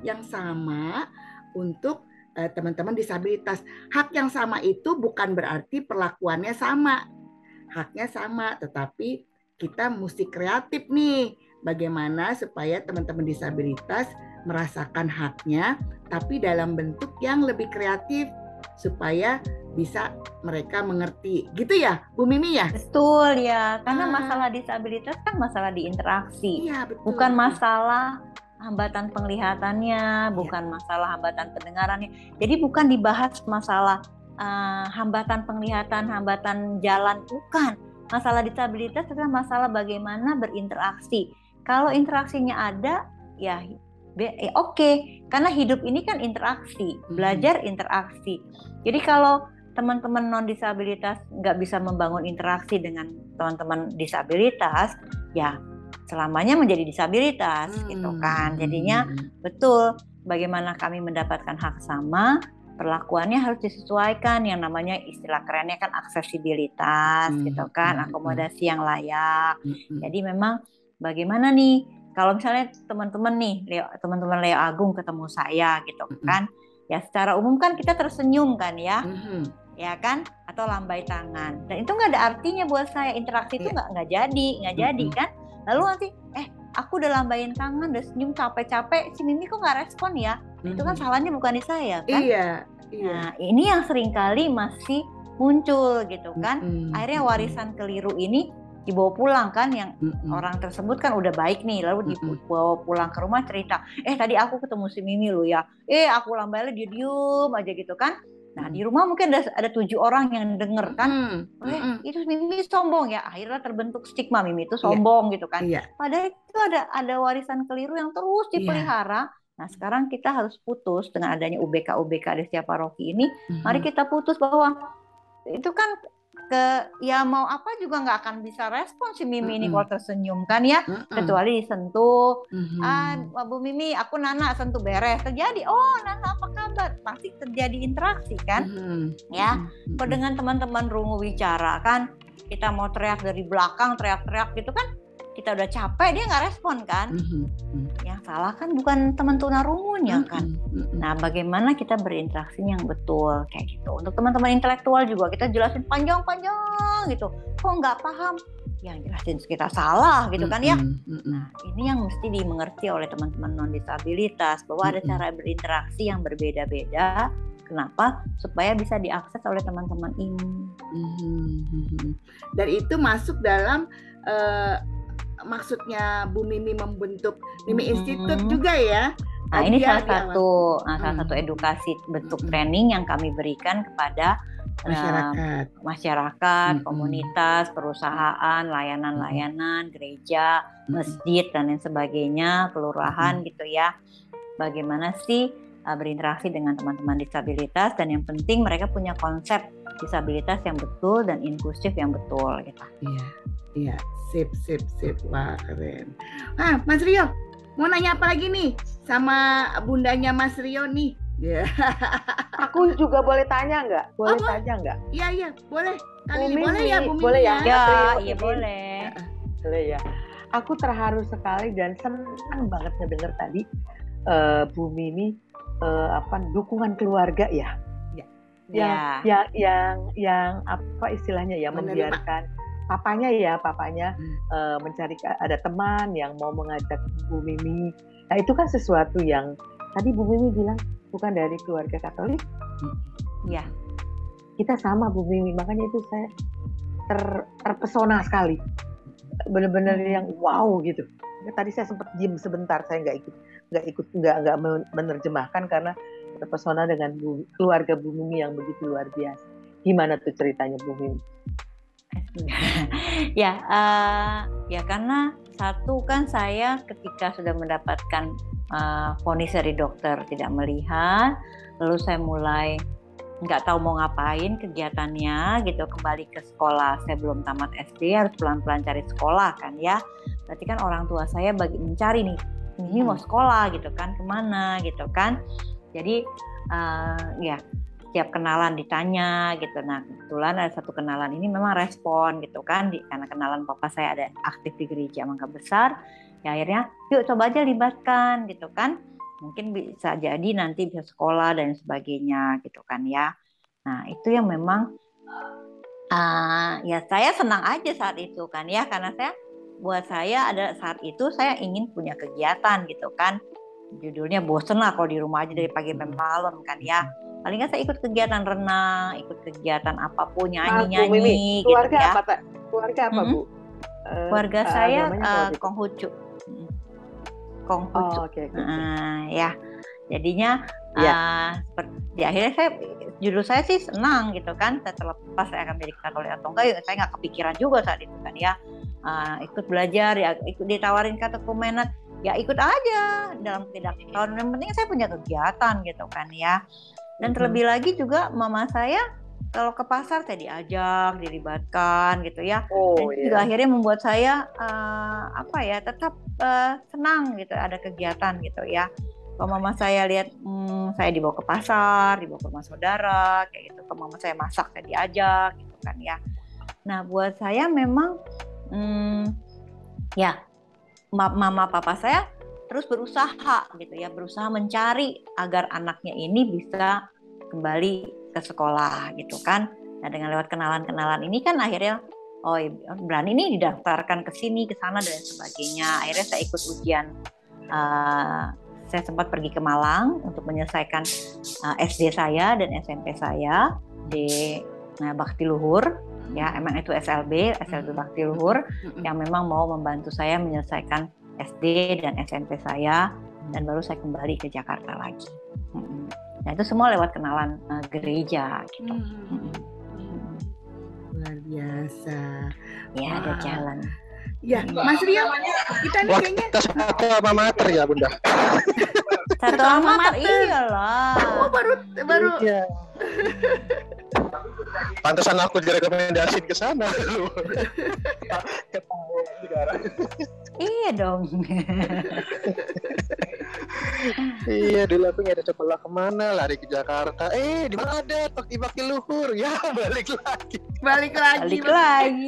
yang sama untuk teman-teman disabilitas. Hak yang sama itu bukan berarti perlakuannya sama. Haknya sama, tetapi kita mesti kreatif nih. Bagaimana supaya teman-teman disabilitas merasakan haknya, tapi dalam bentuk yang lebih kreatif supaya bisa mereka mengerti. Gitu ya, Bu Mimi ya? Betul ya, karena masalah disabilitas kan masalah di interaksi. Iya, betul. Bukan masalah hambatan penglihatannya, bukan masalah hambatan pendengarannya. Jadi bukan dibahas masalah hambatan penglihatan, hambatan jalan, bukan. Masalah disabilitas adalah masalah bagaimana berinteraksi. Kalau interaksinya ada, ya oke. Karena hidup ini kan interaksi, belajar interaksi. Jadi kalau teman-teman non disabilitas nggak bisa membangun interaksi dengan teman-teman disabilitas, ya selamanya menjadi disabilitas gitu kan. Jadinya betul bagaimana kami mendapatkan hak sama, perlakuannya harus disesuaikan, yang namanya istilah kerennya kan aksesibilitas gitu kan, akomodasi yang layak. Jadi memang bagaimana nih kalau misalnya teman-teman Leo Agung ketemu saya gitu kan, ya secara umum kan kita tersenyum kan ya. Ya kan, atau lambai tangan, dan itu nggak ada artinya buat saya. Interaksi itu nggak jadi kan. Lalu nanti aku udah lambain tangan, udah senyum capek-capek, si Mimi kok nggak respon ya? Itu kan salahnya bukan di saya kan. Iya. Nah ini yang seringkali masih muncul gitu kan. Akhirnya warisan keliru ini dibawa pulang kan, yang orang tersebut kan udah baik nih, lalu dibawa pulang ke rumah cerita, tadi aku ketemu si Mimi lu ya, aku lambainnya dia diem aja gitu kan. Nah di rumah mungkin ada 7 orang yang denger kan, itu Mimi sombong ya. Akhirnya terbentuk stigma Mimi itu sombong gitu kan. Padahal itu ada warisan keliru yang terus dipelihara. Nah sekarang kita harus putus dengan adanya UBK di setiap paroki ini. Mari kita putus bahwa itu kan ya mau apa juga nggak akan bisa respon si Mimi ini kalau tersenyum kan ya, kecuali disentuh. Bu Mimi, aku Nana, sentuh beres. Terjadi, oh Nana apa kabar? Pasti terjadi interaksi kan, ya. Kalau dengan teman-teman rungu bicara kan, kita mau teriak dari belakang, teriak-teriak gitu kan, kita udah capek, dia nggak respon kan. Yang salah kan bukan teman tunarungunya kan. Nah bagaimana kita berinteraksi yang betul kayak gitu. Untuk teman-teman intelektual juga kita jelasin panjang-panjang gitu. Kok nggak paham? Yang jelasin kita salah gitu kan ya. Nah ini yang mesti dimengerti oleh teman-teman non-disabilitas, bahwa ada cara berinteraksi yang berbeda-beda. Kenapa? Supaya bisa diakses oleh teman-teman ini. Dan itu masuk dalam maksudnya Bu Mimi membentuk Mimi Institute juga ya. Nah ini salah satu edukasi bentuk training yang kami berikan kepada masyarakat, komunitas, perusahaan, layanan-layanan, gereja, masjid dan lain sebagainya, kelurahan gitu ya. Bagaimana sih berinteraksi dengan teman-teman disabilitas, dan yang penting mereka punya konsep disabilitas yang betul dan inklusif yang betul gitu. Iya, sip. Wah, keren. Mas Rio, mau nanya apa lagi nih sama bundanya Mas Rio nih? Aku juga boleh tanya nggak? Tanya nggak? Iya, boleh. Kali ini boleh ya, Bu Mimi? Boleh ya? Iya boleh. Boleh ya. Aku terharu sekali dan senang banget ngedenger tadi Bu Mimi dukungan keluarga ya. Yang apa istilahnya ya, membiarkan papanya mencari ada teman yang mau mengajak Bu Mimi. Nah itu kan sesuatu yang tadi Bu Mimi bilang bukan dari keluarga Katolik. Ya. Kita sama Bu Mimi, makanya itu saya terpesona sekali. Benar-benar yang wow gitu. Tadi saya sempat diam sebentar, saya nggak menerjemahkan karena terpesona dengan keluarga Bu Mimi yang begitu luar biasa. Gimana tuh ceritanya Bu Mimi? Ya karena satu kan saya ketika sudah mendapatkan vonis dari dokter tidak melihat, lalu saya mulai nggak tahu mau ngapain kegiatannya gitu, kembali ke sekolah. Saya belum tamat SD, harus pelan-pelan cari sekolah kan ya. Berarti kan orang tua saya mencari nih, ini mau sekolah gitu kan, kemana gitu kan. Jadi setiap kenalan ditanya gitu. Nah kebetulan ada satu kenalan ini memang respon gitu kan, karena kenalan papa saya ada aktif di gereja Mangga Besar. Ya akhirnya yuk coba aja libatkan gitu kan. Mungkin bisa jadi nanti bisa sekolah dan sebagainya gitu kan ya. Nah itu yang memang ya saya senang aja saat itu kan ya, karena buat saya ada saat itu saya ingin punya kegiatan gitu kan. Judulnya bosen lah kalau di rumah aja dari pagi sampai malam kan ya. Paling nggak saya ikut kegiatan renang, ikut kegiatan apapun, nyanyi-nyanyi gitu ya. Keluarga apa Bu? Keluarga saya Konghucu. Konghucu. Okay. Ya, jadinya di akhirnya judul saya sih senang gitu kan. Saya terlepas saya akan menjadi Katolik atau enggak, saya nggak kepikiran juga saat itu kan ya. Ikut belajar, ya ikut ditawarin katekumenat, ya ikut aja dalam tidak tahun. Yang penting saya punya kegiatan gitu kan ya. Dan terlebih lagi juga mama saya kalau ke pasar saya diajak, dilibatkan gitu ya. Juga akhirnya membuat saya tetap senang gitu, ada kegiatan gitu ya. Kalau mama saya lihat saya dibawa ke pasar, dibawa ke rumah saudara kayak gitu. Kalau mama saya masak saya diajak gitu kan ya. Nah buat saya memang mama papa saya terus berusaha gitu ya, berusaha mencari agar anaknya ini bisa kembali ke sekolah gitu kan. Nah dengan lewat kenalan-kenalan ini kan akhirnya berani nih didaftarkan ke sini ke sana dan sebagainya. Akhirnya saya ikut ujian, saya sempat pergi ke Malang untuk menyelesaikan SD saya dan SMP saya di Bakti Luhur ya, emang itu SLB Bakti Luhur yang memang mau membantu saya menyelesaikan SD dan SMP saya, dan baru saya kembali ke Jakarta lagi. Nah itu semua lewat kenalan gereja gitu. Luar biasa. Ya ada jalan. Ya, Mas Rio, kita nih kayaknya kita satu alma mater ya Bunda. Satu alma mater, iyalah. Oh, baru. Iya. Pantesan aku direkomendasiin ke sana. Ketahuan sekarang. Iya dong. Iya, dulu aku nggak ada sekolah kemana, lari ke Jakarta. Di mana ada Bakti Luhur? Ya, balik lagi. Balik lagi.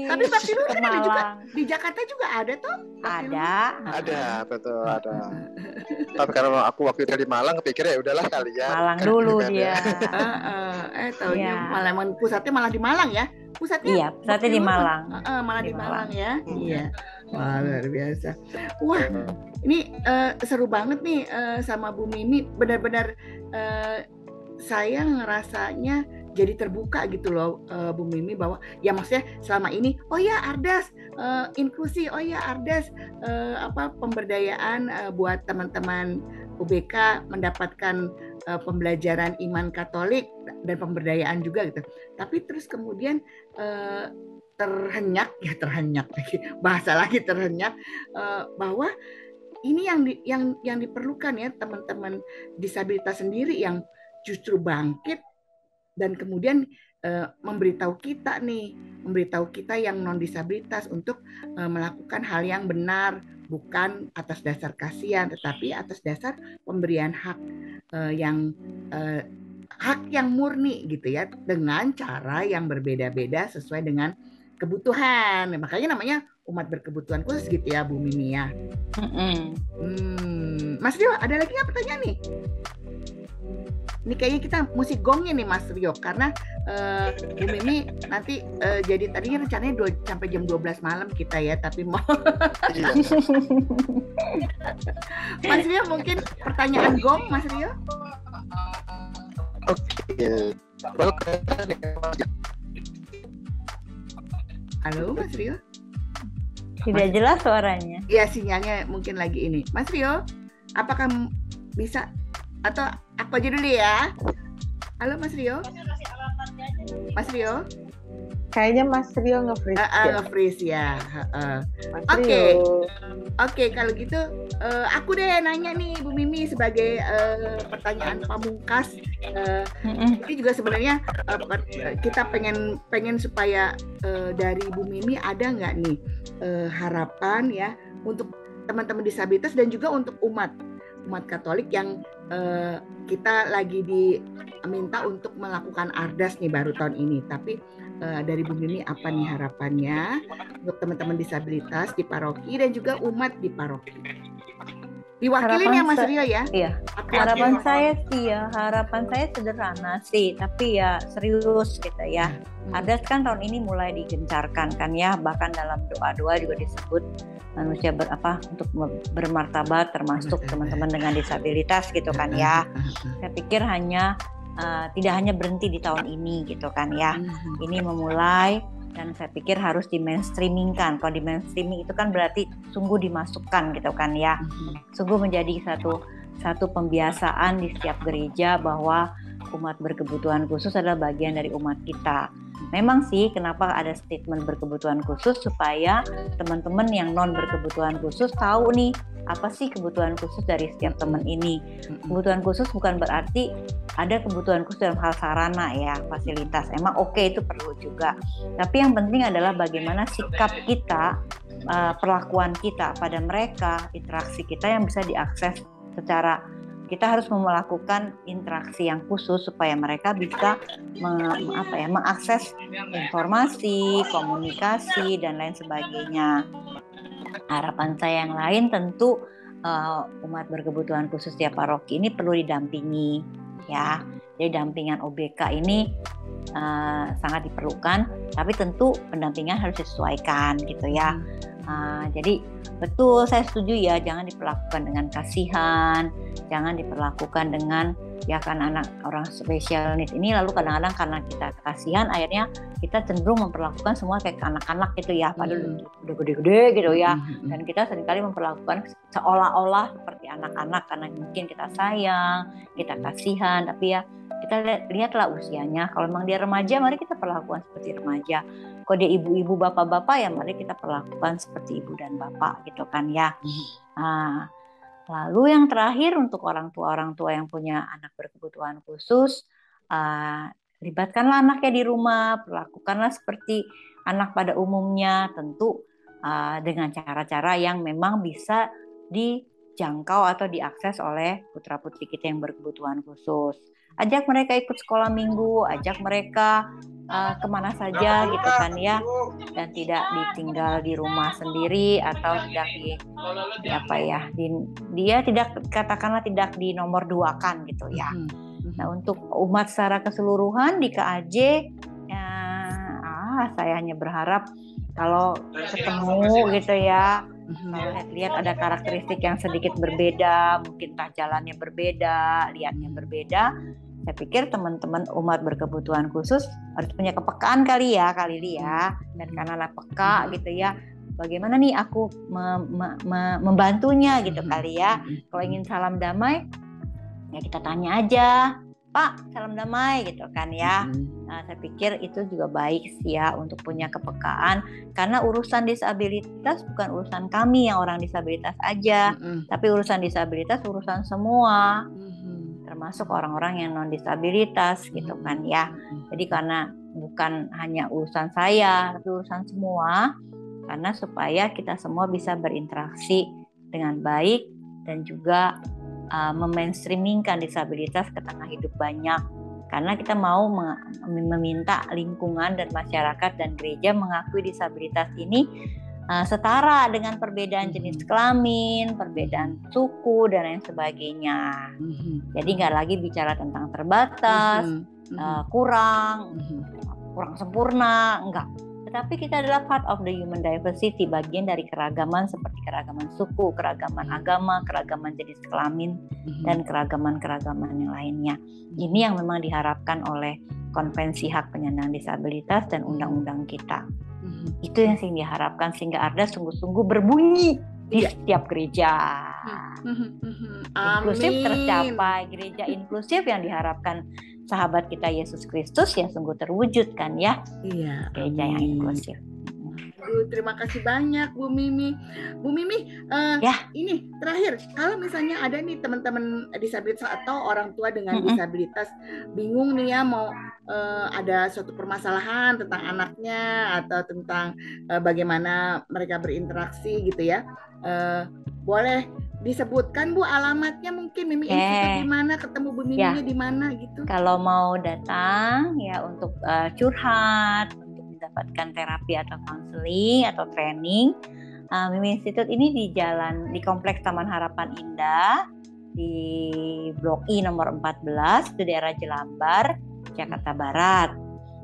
Tapi Bakti Luhur kan ada juga di Jakarta juga ada toh? Ada, betul ada. Tapi karena aku waktu itu di Malang, kepikir ya udahlah kalian. Malang dulu dia. Taunya malah emang pusatnya malah di Malang ya? Pusatnya di Malang. Malah di Malang ya. Iya. Wah, luar biasa. Wah, ini seru banget nih sama Bu Mimi. Benar-benar saya ngerasanya jadi terbuka gitu loh, Bu Mimi, bahwa ya maksudnya selama ini Ardas inklusi, Ardas pemberdayaan buat teman-teman UBK mendapatkan pembelajaran iman Katolik dan pemberdayaan juga gitu. Tapi terus kemudian terhenyak bahwa ini yang diperlukan ya teman-teman disabilitas sendiri yang justru bangkit dan kemudian memberitahu kita yang non disabilitas untuk melakukan hal yang benar, bukan atas dasar kasihan tetapi atas dasar pemberian hak yang murni gitu ya, dengan cara yang berbeda-beda sesuai dengan kebutuhan. Makanya namanya umat berkebutuhan khusus gitu ya Bu Mimi ya. Mas Rio, ada lagi nggak pertanyaan nih? Ini kayaknya kita mesti gongnya nih Mas Rio, karena Bu Mimi nanti jadi tadinya rencananya sampai jam 12 malam kita ya, tapi mau Mas Rio mungkin pertanyaan gong Mas Rio? Oke. Halo Mas Rio? Tidak jelas suaranya. Iya, sinyalnya mungkin lagi ini. Mas Rio, apakah bisa atau aku aja dulu ya? Halo Mas Rio? Mas Rio? Kayaknya Mas Rio nge-freeze. Nge-freeze ya. Oke, kalau gitu aku deh nanya nih Bu Mimi sebagai pertanyaan pamungkas. Ini juga sebenarnya kita pengen supaya dari Bu Mimi ada nggak nih harapan ya untuk teman-teman disabilitas dan juga untuk umat Katolik yang kita lagi diminta untuk melakukan Ardas nih baru tahun ini. Tapi dari Bu Mimi apa nih harapannya untuk teman-teman disabilitas di paroki dan juga umat di paroki? Diwakilin ya Mas Rio ya? Iya. Harapan saya sederhana sih, tapi ya serius gitu ya. Ardas kan tahun ini mulai digencarkan kan ya, bahkan dalam doa-doa juga disebut manusia untuk bermartabat, termasuk teman-teman dengan disabilitas gitu kan ya. Saya pikir tidak hanya berhenti di tahun ini gitu kan ya. Ini memulai dan saya pikir harus di mainstreamingkan. Kalau di mainstreaming itu kan berarti sungguh dimasukkan gitu kan ya. Sungguh menjadi satu pembiasaan di setiap gereja bahwa umat berkebutuhan khusus adalah bagian dari umat kita. Memang sih kenapa ada statement berkebutuhan khusus, supaya teman-teman yang non berkebutuhan khusus tahu nih apa sih kebutuhan khusus dari setiap teman ini. Kebutuhan khusus bukan berarti ada kebutuhan khusus dalam hal sarana ya, fasilitas. Emang oke, itu perlu juga. Tapi yang penting adalah bagaimana sikap kita, perlakuan kita pada mereka, interaksi kita yang bisa diakses secara, kita harus melakukan interaksi yang khusus supaya mereka bisa mengakses informasi, komunikasi dan lain sebagainya. Harapan saya yang lain tentu umat berkebutuhan khusus tiap paroki ini perlu didampingi ya. Jadi dampingan OBK ini sangat diperlukan, tapi tentu pendampingan harus disesuaikan gitu ya. Jadi betul, saya setuju ya, jangan diperlakukan dengan kasihan, jangan diperlakukan dengan ya kan anak orang special needs ini, lalu kadang-kadang karena kita kasihan akhirnya kita cenderung memperlakukan semua kayak anak-anak gitu ya, padahal udah gede-gede gitu ya, dan kita seringkali memperlakukan seolah-olah seperti anak-anak karena mungkin kita sayang, kita kasihan, tapi ya kita lihatlah usianya. Kalau memang dia remaja, mari kita perlakukan seperti remaja. Kalau dia ibu-ibu, bapak-bapak, ya mari kita perlakukan seperti ibu dan bapak gitu kan ya. Lalu yang terakhir untuk orang tua yang punya anak berkebutuhan khusus, libatkanlah anaknya di rumah, perlakukanlah seperti anak pada umumnya, tentu dengan cara-cara yang memang bisa dijangkau atau diakses oleh putra-putri kita yang berkebutuhan khusus. Ajak mereka ikut sekolah minggu, ajak mereka kemana saja gitu kan ya, dan tidak ditinggal di rumah sendiri atau tidak dia tidak, katakanlah tidak di nomor 2-kan gitu ya. Nah, untuk umat secara keseluruhan di KAJ saya hanya berharap kalau ketemu gitu ya, kalau lihat ada karakteristik yang sedikit berbeda, mungkin jalannya berbeda, lihatnya berbeda, saya pikir teman-teman umat berkebutuhan khusus harus punya kepekaan kali ya, dan karena peka gitu ya, bagaimana nih aku membantunya gitu kali ya. Kalau ingin salam damai, ya kita tanya aja, Pak, salam damai gitu kan ya. Nah, saya pikir itu juga baik sih ya untuk punya kepekaan, karena urusan disabilitas bukan urusan kami yang orang disabilitas aja, tapi urusan disabilitas urusan semua, termasuk orang-orang yang non disabilitas gitu kan ya. Jadi karena bukan hanya urusan saya, tapi urusan semua, karena supaya kita semua bisa berinteraksi dengan baik dan juga memainstreamingkan disabilitas ke tengah hidup banyak, karena kita mau meminta lingkungan dan masyarakat dan gereja mengakui disabilitas ini setara dengan perbedaan jenis kelamin, perbedaan suku dan lain sebagainya. Jadi nggak lagi bicara tentang terbatas, kurang sempurna, enggak. Tetapi kita adalah part of the human diversity, bagian dari keragaman seperti keragaman suku, keragaman agama, keragaman jenis kelamin, dan keragaman-keragaman yang lainnya. Ini yang memang diharapkan oleh Konvensi Hak Penyandang Disabilitas dan undang-undang kita. Itu yang diharapkan, sehingga Arda sungguh-sungguh berbunyi di setiap gereja. Inklusif tercapai, gereja inklusif yang diharapkan sahabat kita Yesus Kristus ya sungguh terwujud kan ya. Iya. Gereja yang inklusif. Terima kasih banyak Bu Mimi. Bu Mimi, ini terakhir, kalau misalnya ada nih teman-teman disabilitas atau orang tua dengan disabilitas bingung nih ya, mau ada suatu permasalahan tentang anaknya atau tentang bagaimana mereka berinteraksi gitu ya, boleh disebutkan Bu alamatnya, mungkin Mimi Institute di mana, ketemu Bu Miminya di mana gitu. Kalau mau datang ya untuk curhat, untuk mendapatkan terapi atau konseling atau training, Mimi Institute ini di Kompleks Taman Harapan Indah di Blok I nomor 14 di daerah Jelambar, Jakarta Barat.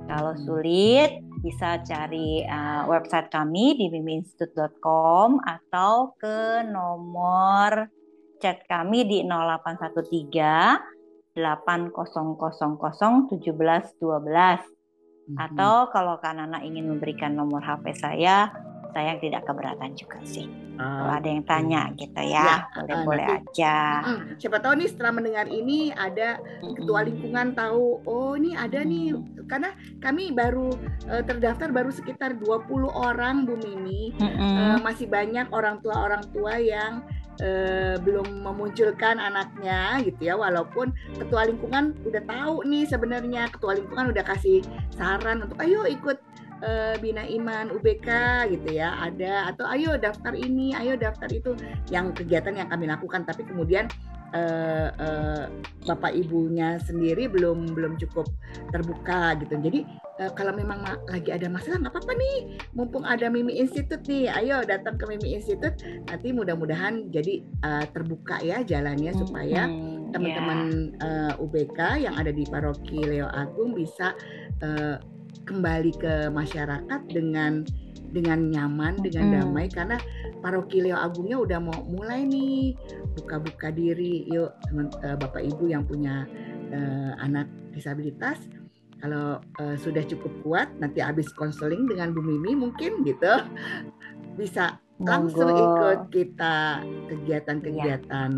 Kalau sulit bisa cari website kami di mimiinstitute.com atau ke nomor chat kami di 0813 8000 1712. Atau kalau Kanana ingin memberikan nomor HP saya tidak keberatan juga sih. Kalau ada yang tanya gitu ya, boleh aja. Siapa tahu nih setelah mendengar ini ada ketua lingkungan tahu, oh ini ada nih, karena kami baru terdaftar baru sekitar 20 orang Bu Mimi. Masih banyak orang tua yang belum memunculkan anaknya gitu ya, walaupun ketua lingkungan udah tahu nih, sebenarnya ketua lingkungan udah kasih saran untuk ayo ikut Bina Iman UBK gitu ya, ada, atau ayo daftar ini, ayo daftar itu, yang kegiatan yang kami lakukan. Tapi kemudian bapak ibunya sendiri belum cukup terbuka gitu. Jadi kalau memang lagi ada masalah nggak apa-apa nih, mumpung ada Mimi Institute nih, ayo datang ke Mimi Institute, nanti mudah-mudahan jadi terbuka ya jalannya supaya teman-teman UBK yang ada di Paroki Leo Agung bisa kembali ke masyarakat dengan nyaman, dengan damai, karena Paroki Leo Agungnya udah mau mulai nih buka-buka diri. Yuk Bapak Ibu yang punya anak disabilitas, kalau sudah cukup kuat, nanti habis konseling dengan Bu Mimi mungkin gitu, bisa langsung ikut kita kegiatan-kegiatan.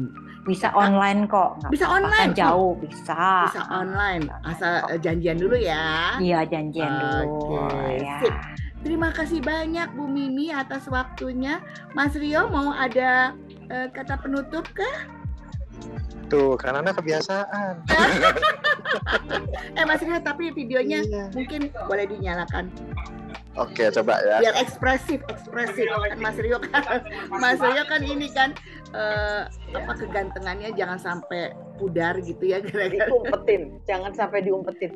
Bisa online kok. Bisa online jauh bisa. Bisa online, asal janjian dulu ya. Iya, janjian dulu. Oke, Ya. sip. Terima kasih banyak Bu Mimi atas waktunya. Mas Rio mau ada kata penutup kah? Tuh, karena kebiasaan. Mas Rio, tapi videonya mungkin boleh dinyalakan. Oke, coba ya. Biar ekspresif kan Mas Rio kan ini kan kegantengannya jangan sampai pudar gitu ya, gara-gara Diumpetin, jangan sampai diumpetin.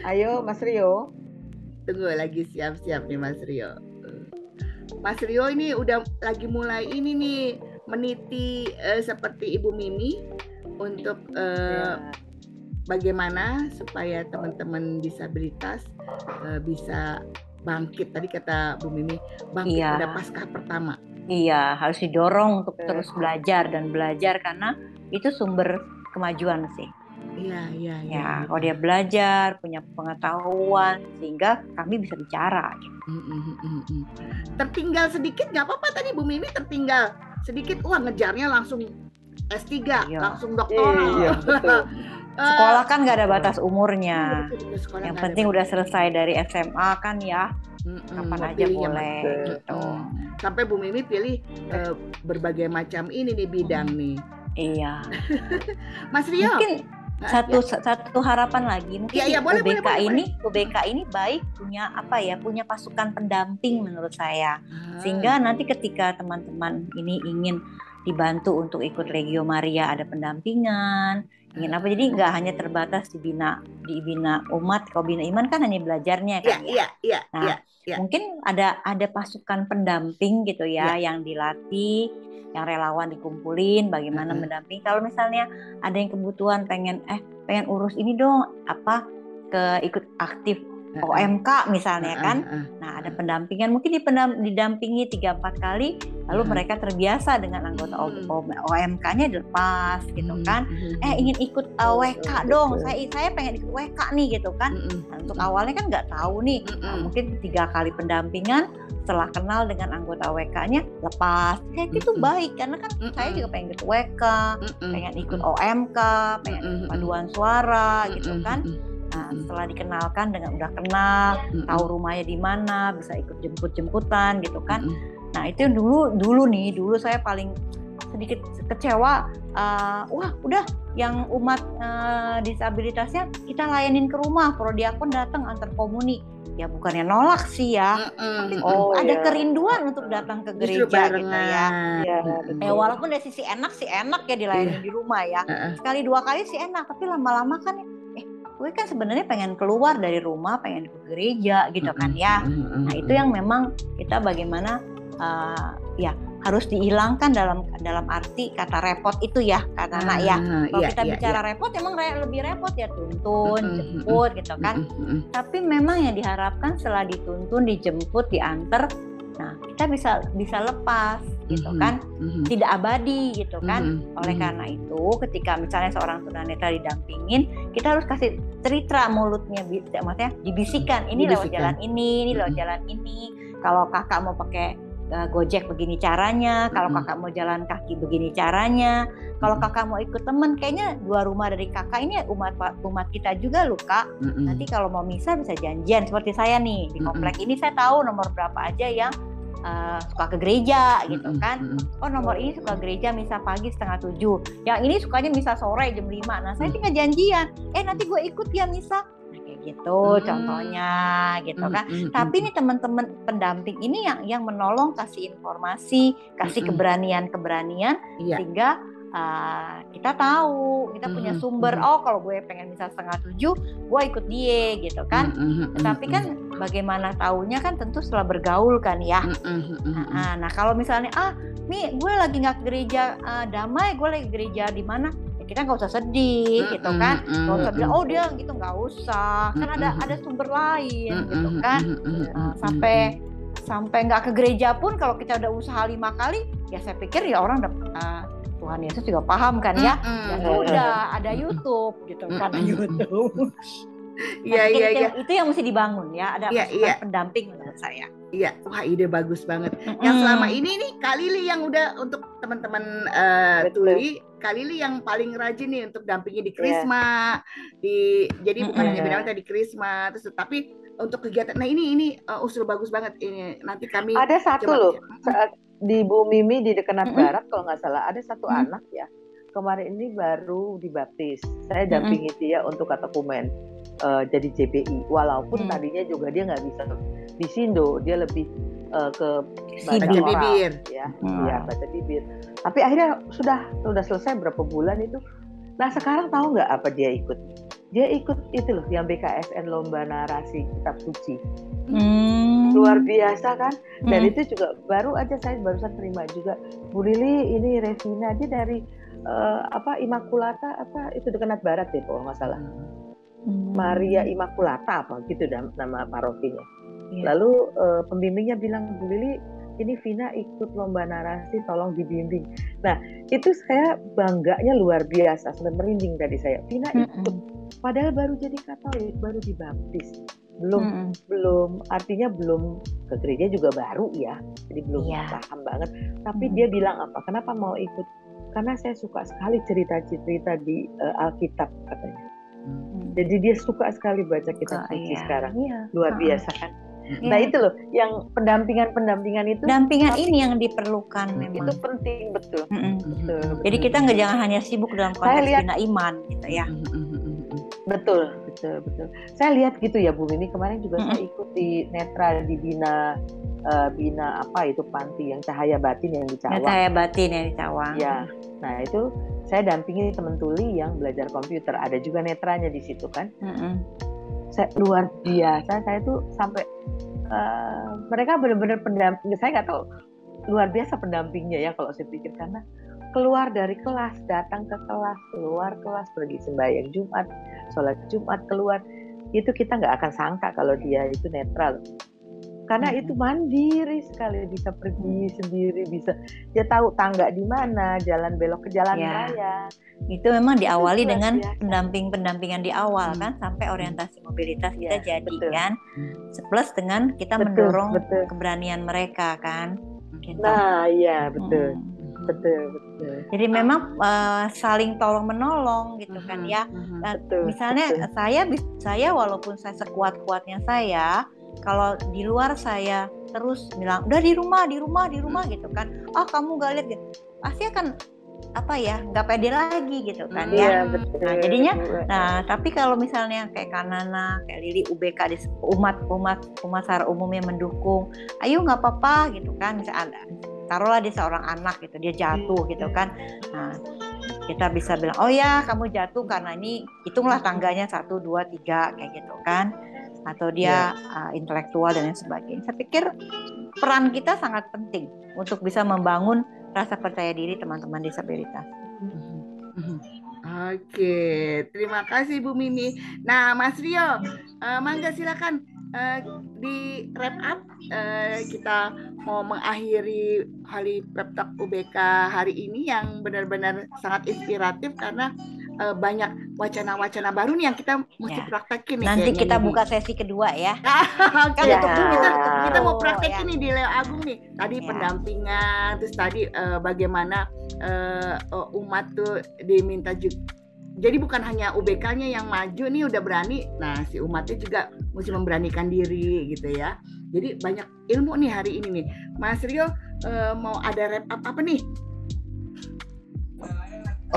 Ayo Mas Rio. Tunggu, lagi siap-siap nih Mas Rio. Mas Rio ini udah lagi mulai ini nih meniti seperti Ibu Mimi untuk bagaimana supaya teman-teman disabilitas bisa bangkit. Tadi kata Bu Mimi, bangkit pada Paskah pertama. Iya, harus didorong untuk terus belajar karena itu sumber kemajuan sih. Iya. Kalau dia belajar, punya pengetahuan, sehingga kami bisa bicara. Gitu. Tertinggal sedikit nggak apa-apa, tadi Bu Mimi tertinggal sedikit, ngejarnya langsung S3, langsung doktoral. Iya, betul. Sekolah kan nggak ada batas umurnya. Yang penting udah batas. selesai dari SMA kan ya, kapan aja boleh gitu. Sampai Bu Mimi pilih berbagai macam ini nih bidang nih. Iya. Mas Rio. Mungkin satu harapan lagi, mungkin UBK ini baik punya pasukan pendamping menurut saya, sehingga nanti ketika teman-teman ini ingin dibantu untuk ikut Legio Maria, ada pendampingan, ingin apa, jadi nggak hanya terbatas di bina umat. Kalau bina iman kan hanya belajarnya kan. Mungkin ada pasukan pendamping gitu ya, yang dilatih, yang relawan dikumpulin, bagaimana mendampingi. Kalau misalnya ada yang kebutuhan pengen urus ini dong, ikut aktif OMK misalnya kan. Nah, ada pendampingan, mungkin didampingi 3-4 kali, lalu mereka terbiasa dengan anggota OMK-nya dilepas gitu kan. Ingin ikut WK dong, saya pengen ikut WK nih gitu kan. Nah, untuk awalnya kan nggak tahu nih. Nah, mungkin 3 kali pendampingan, setelah kenal dengan anggota WK-nya lepas. Itu baik, karena kan saya juga pengen ikut WK, pengen ikut OMK, pengen ikut paduan suara gitu kan. Nah, setelah dikenalkan dengan udah kenal, tahu rumahnya di mana, bisa ikut jemput-jemputan gitu kan. Nah, itu dulu saya paling sedikit kecewa. Udah yang umat disabilitasnya kita layanin ke rumah, prodiakon datang antar komuni. Ya bukannya nolak sih ya, tapi ada kerinduan untuk datang ke gereja gitu ya. Walaupun dari sisi enak ya dilayani di rumah ya. Sekali 2 kali sih enak, tapi lama-lama kan gue kan sebenarnya pengen keluar dari rumah, pengen ke gereja gitu kan ya. Nah, itu yang memang kita bagaimana harus dihilangkan dalam arti kata repot itu ya, kata anak ya. Kalau kita bicara repot, emang lebih repot ya, tuntun, jemput gitu kan. Tapi memang yang diharapkan setelah dituntun, dijemput, diantar, nah kita bisa lepas gitu kan, tidak abadi gitu kan. Oleh karena itu, ketika misalnya seorang tunanetra didampingin, kita harus kasih cerita mulutnya, maksudnya dibisikkan, ini lewat jalan ini lewat jalan ini. Kalau kakak mau pakai Gojek begini caranya, kalau kakak mau jalan kaki begini caranya, kalau kakak mau ikut temen, kayaknya 2 rumah dari kakak ini umat kita juga loh kak. Nanti kalau mau misa bisa janjian, seperti saya nih di komplek ini, saya tahu nomor berapa aja yang suka ke gereja gitu kan. Nomor ini suka gereja misa pagi 6:30, yang ini sukanya misa sore jam 5. Nah, saya tinggal janjian, nanti gue ikut ya misa. Gitu contohnya gitu kan. Tapi ini teman-teman pendamping ini yang menolong, kasih informasi, kasih keberanian sehingga kita tahu, kita punya sumber. Kalau gue pengen misal 6:30, gue ikut dia gitu kan. Tapi kan bagaimana taunya kan tentu setelah bergaul kan ya. Nah kalau misalnya Mi gue lagi nggak ke gereja damai, gue lagi gereja di mana, ya kita nggak usah sedih gitu kan, nggak usah bilang oh dia gitu, nggak usah, kan ada sumber lain gitu kan. Sampai nggak ke gereja pun kalau kita udah usaha 5 kali, ya saya pikir ya orang Tuhan Yesus juga paham kan ya. Ya udah ada YouTube gitu kan, YouTube. Iya. Itu yang mesti dibangun ya, ada pendamping menurut saya. Iya, wah ide bagus banget. Yang selama ini nih Kak Lili yang udah untuk teman-teman Tuli, Kak Lili yang paling rajin nih untuk dampingi di Krisma, jadi bukan hanya bidang tadi Krisma, terus tapi untuk kegiatan. Nah ini usul bagus banget ini. Nanti kami ada satu loh di Bu Mimi di Dekenat Barat kalau nggak salah ada satu anak ya. Kemarin ini baru dibaptis. Saya dampingi dia untuk katekumén. Jadi JPI, walaupun tadinya juga dia nggak bisa di Sindo, dia lebih ke baca bibir, ya, baca bibir. Tapi akhirnya sudah selesai berapa bulan itu. Nah sekarang tahu nggak apa dia ikut? Dia ikut itu loh, yang BKSN Lomba Narasi Kitab Suci. Luar biasa kan? Dan itu juga baru aja saya barusan terima juga, Bu Lili ini Revina, dia dari Imakulata itu Dekenat Barat ya kalau nggak salah. Maria Imakulata apa gitu nama parokinya. Lalu pembimbingnya bilang, Bu Lili ini Vina ikut lomba narasi, tolong dibimbing. Nah itu saya bangganya luar biasa, sampai merinding tadi saya. Vina ikut, padahal baru jadi Katolik, baru dibaptis, belum artinya belum ke gereja juga baru ya, jadi belum paham banget. Tapi dia bilang apa? Kenapa mau ikut? Karena saya suka sekali cerita-cerita di Alkitab katanya. Jadi dia suka sekali baca kitab suci sekarang. Luar biasa kan. Nah itu loh yang pendampingan itu. Pendampingan ini yang diperlukan memang. Itu penting betul. Jadi kita jangan hanya sibuk dalam konteks bina iman gitu ya. Betul. Saya lihat gitu ya Bu Mimi, kemarin juga saya ikut di Netra di Bina apa itu panti yang Cahaya Batin yang di Cawang. Cahaya Batin yang di Cawang. Ya. Nah itu saya dampingi teman tuli yang belajar komputer, ada juga netranya di situ kan. Saya luar biasa, saya tuh sampai mereka benar-benar pendamping. Saya nggak tahu luar biasa pendampingnya ya kalau saya pikir, karena keluar dari kelas, datang ke kelas, keluar kelas, pergi sembahyang Jumat, sholat Jumat, keluar, itu kita nggak akan sangka kalau dia itu netral. Karena itu mandiri sekali, bisa pergi sendiri, bisa dia tahu tangga di mana, jalan belok ke jalan raya. Itu memang diawali dengan pendampingan di awal kan, sampai orientasi mobilitas kita jadi kan, plus dengan kita mendorong keberanian mereka kan. Gitu. Nah iya betul. Jadi memang saling tolong menolong gitu kan ya. Misalnya saya walaupun saya sekuat-kuatnya saya, kalau di luar saya terus bilang udah di rumah gitu kan, kamu gak lihat gitu, pasti akan nggak pede lagi gitu kan ya. Nah jadinya, tapi kalau misalnya kayak Kanana, kayak Lili, UBK, umat secara umumnya mendukung, ayo nggak apa-apa gitu kan, misalnya taruhlah dia seorang anak gitu, dia jatuh gitu kan, nah kita bisa bilang oh ya kamu jatuh karena ini, hitunglah tangganya 1, 2, 3 kayak gitu kan, atau dia intelektual dan lain sebagainya. Saya pikir peran kita sangat penting untuk bisa membangun rasa percaya diri teman-teman disabilitas. Oke, terima kasih Bu Mimi. Nah Mas Rio, mangga silakan di wrap up, kita mau mengakhiri Holy Pep Talk UBK hari ini yang benar-benar sangat inspiratif, karena banyak wacana-wacana baru nih yang kita mesti praktekin nih. Nanti kita buka sesi kedua ya. Oke, kita mau praktekin nih di Leo Agung nih. Tadi pendampingan, terus tadi bagaimana umat tuh diminta juga. Jadi bukan hanya UBK-nya yang maju nih udah berani, nah si umatnya juga mesti memberanikan diri gitu ya. Jadi banyak ilmu nih hari ini nih. Mas Rio mau ada wrap up apa nih?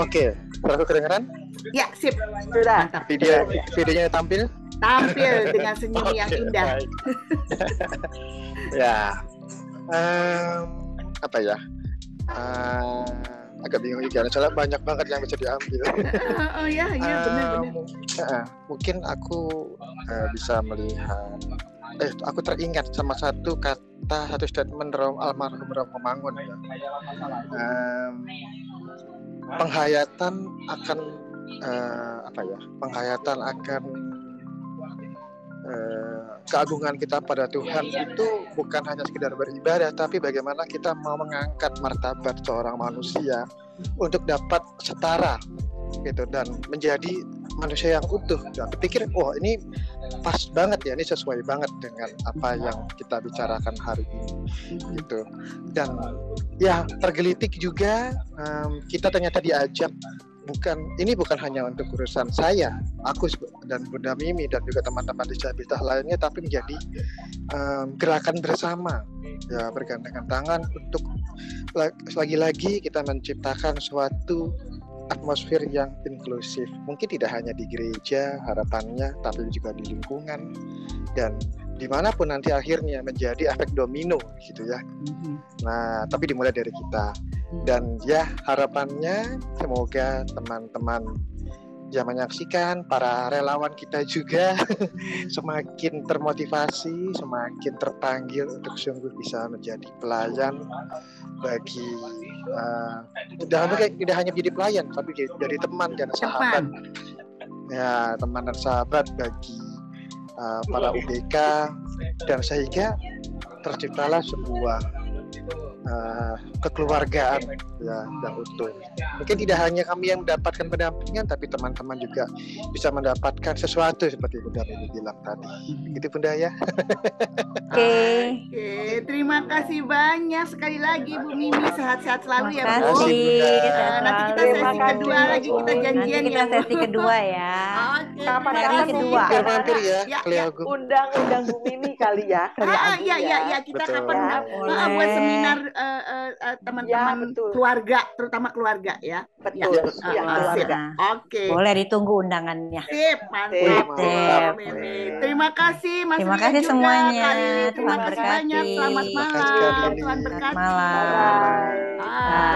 Oke, aku kedengeran? Ya, sip. Sudah. Mantap. Videonya tampil? Tampil dengan senyum yang indah. Ya, apa ya? Agak bingung juga, soalnya banyak banget yang bisa diambil. Iya benar. Mungkin aku bisa melihat aku teringat sama satu statement almarhum Romomangun ya. Penghayatan akan penghayatan akan keagungan kita pada Tuhan itu bukan hanya sekedar beribadah, tapi bagaimana kita mau mengangkat martabat seorang manusia untuk dapat setara gitu dan menjadi manusia yang utuh. Aku pikir, ini pas banget ya, ini sesuai banget dengan apa yang kita bicarakan hari ini gitu. Dan ya tergelitik juga, kita ternyata diajak ini bukan hanya untuk urusan saya, aku dan Bunda Mimi dan juga teman-teman disabilitas lainnya, tapi menjadi gerakan bersama ya, bergandengan tangan untuk lagi-lagi kita menciptakan suatu atmosfer yang inklusif. Mungkin tidak hanya di gereja harapannya, tapi juga di lingkungan dan dimanapun nanti akhirnya menjadi efek domino gitu ya. Nah, tapi dimulai dari kita. Dan ya harapannya semoga teman-teman yang menyaksikan, para relawan kita juga semakin termotivasi, semakin terpanggil untuk sungguh bisa menjadi pelayan bagi tidak hanya menjadi pelayan, tapi jadi teman dan sahabat. Ya, teman dan sahabat bagi para UBK, dan sehingga terciptalah sebuah kekeluargaan ya yang utuh. Mungkin tidak hanya kami yang mendapatkan pendampingan, tapi teman-teman juga bisa mendapatkan sesuatu seperti Bunda Mimi bilang tadi. Gitu Bunda ya. Oke, terima kasih banyak sekali lagi Bu Mimi, sehat-sehat selalu ya Bu. Terima kasih Bunda. Nanti kita sesi kedua lagi, kita janjian nanti kita ya Bu. sesi kedua ya. Oke, Seri kedua. Mampir ya, Undang Bu Mimi kali ya. Iya, kita betul. kapan buat seminar teman-teman keluarga, terutama keluarga ya. Betul. Keluarga. Oke. Boleh ditunggu undangannya. Sip, mantap. Terima kasih Mas. Terima kasih semuanya. Terima kasih banyak. Selamat malam. Tuhan berkati. Malam. Bye.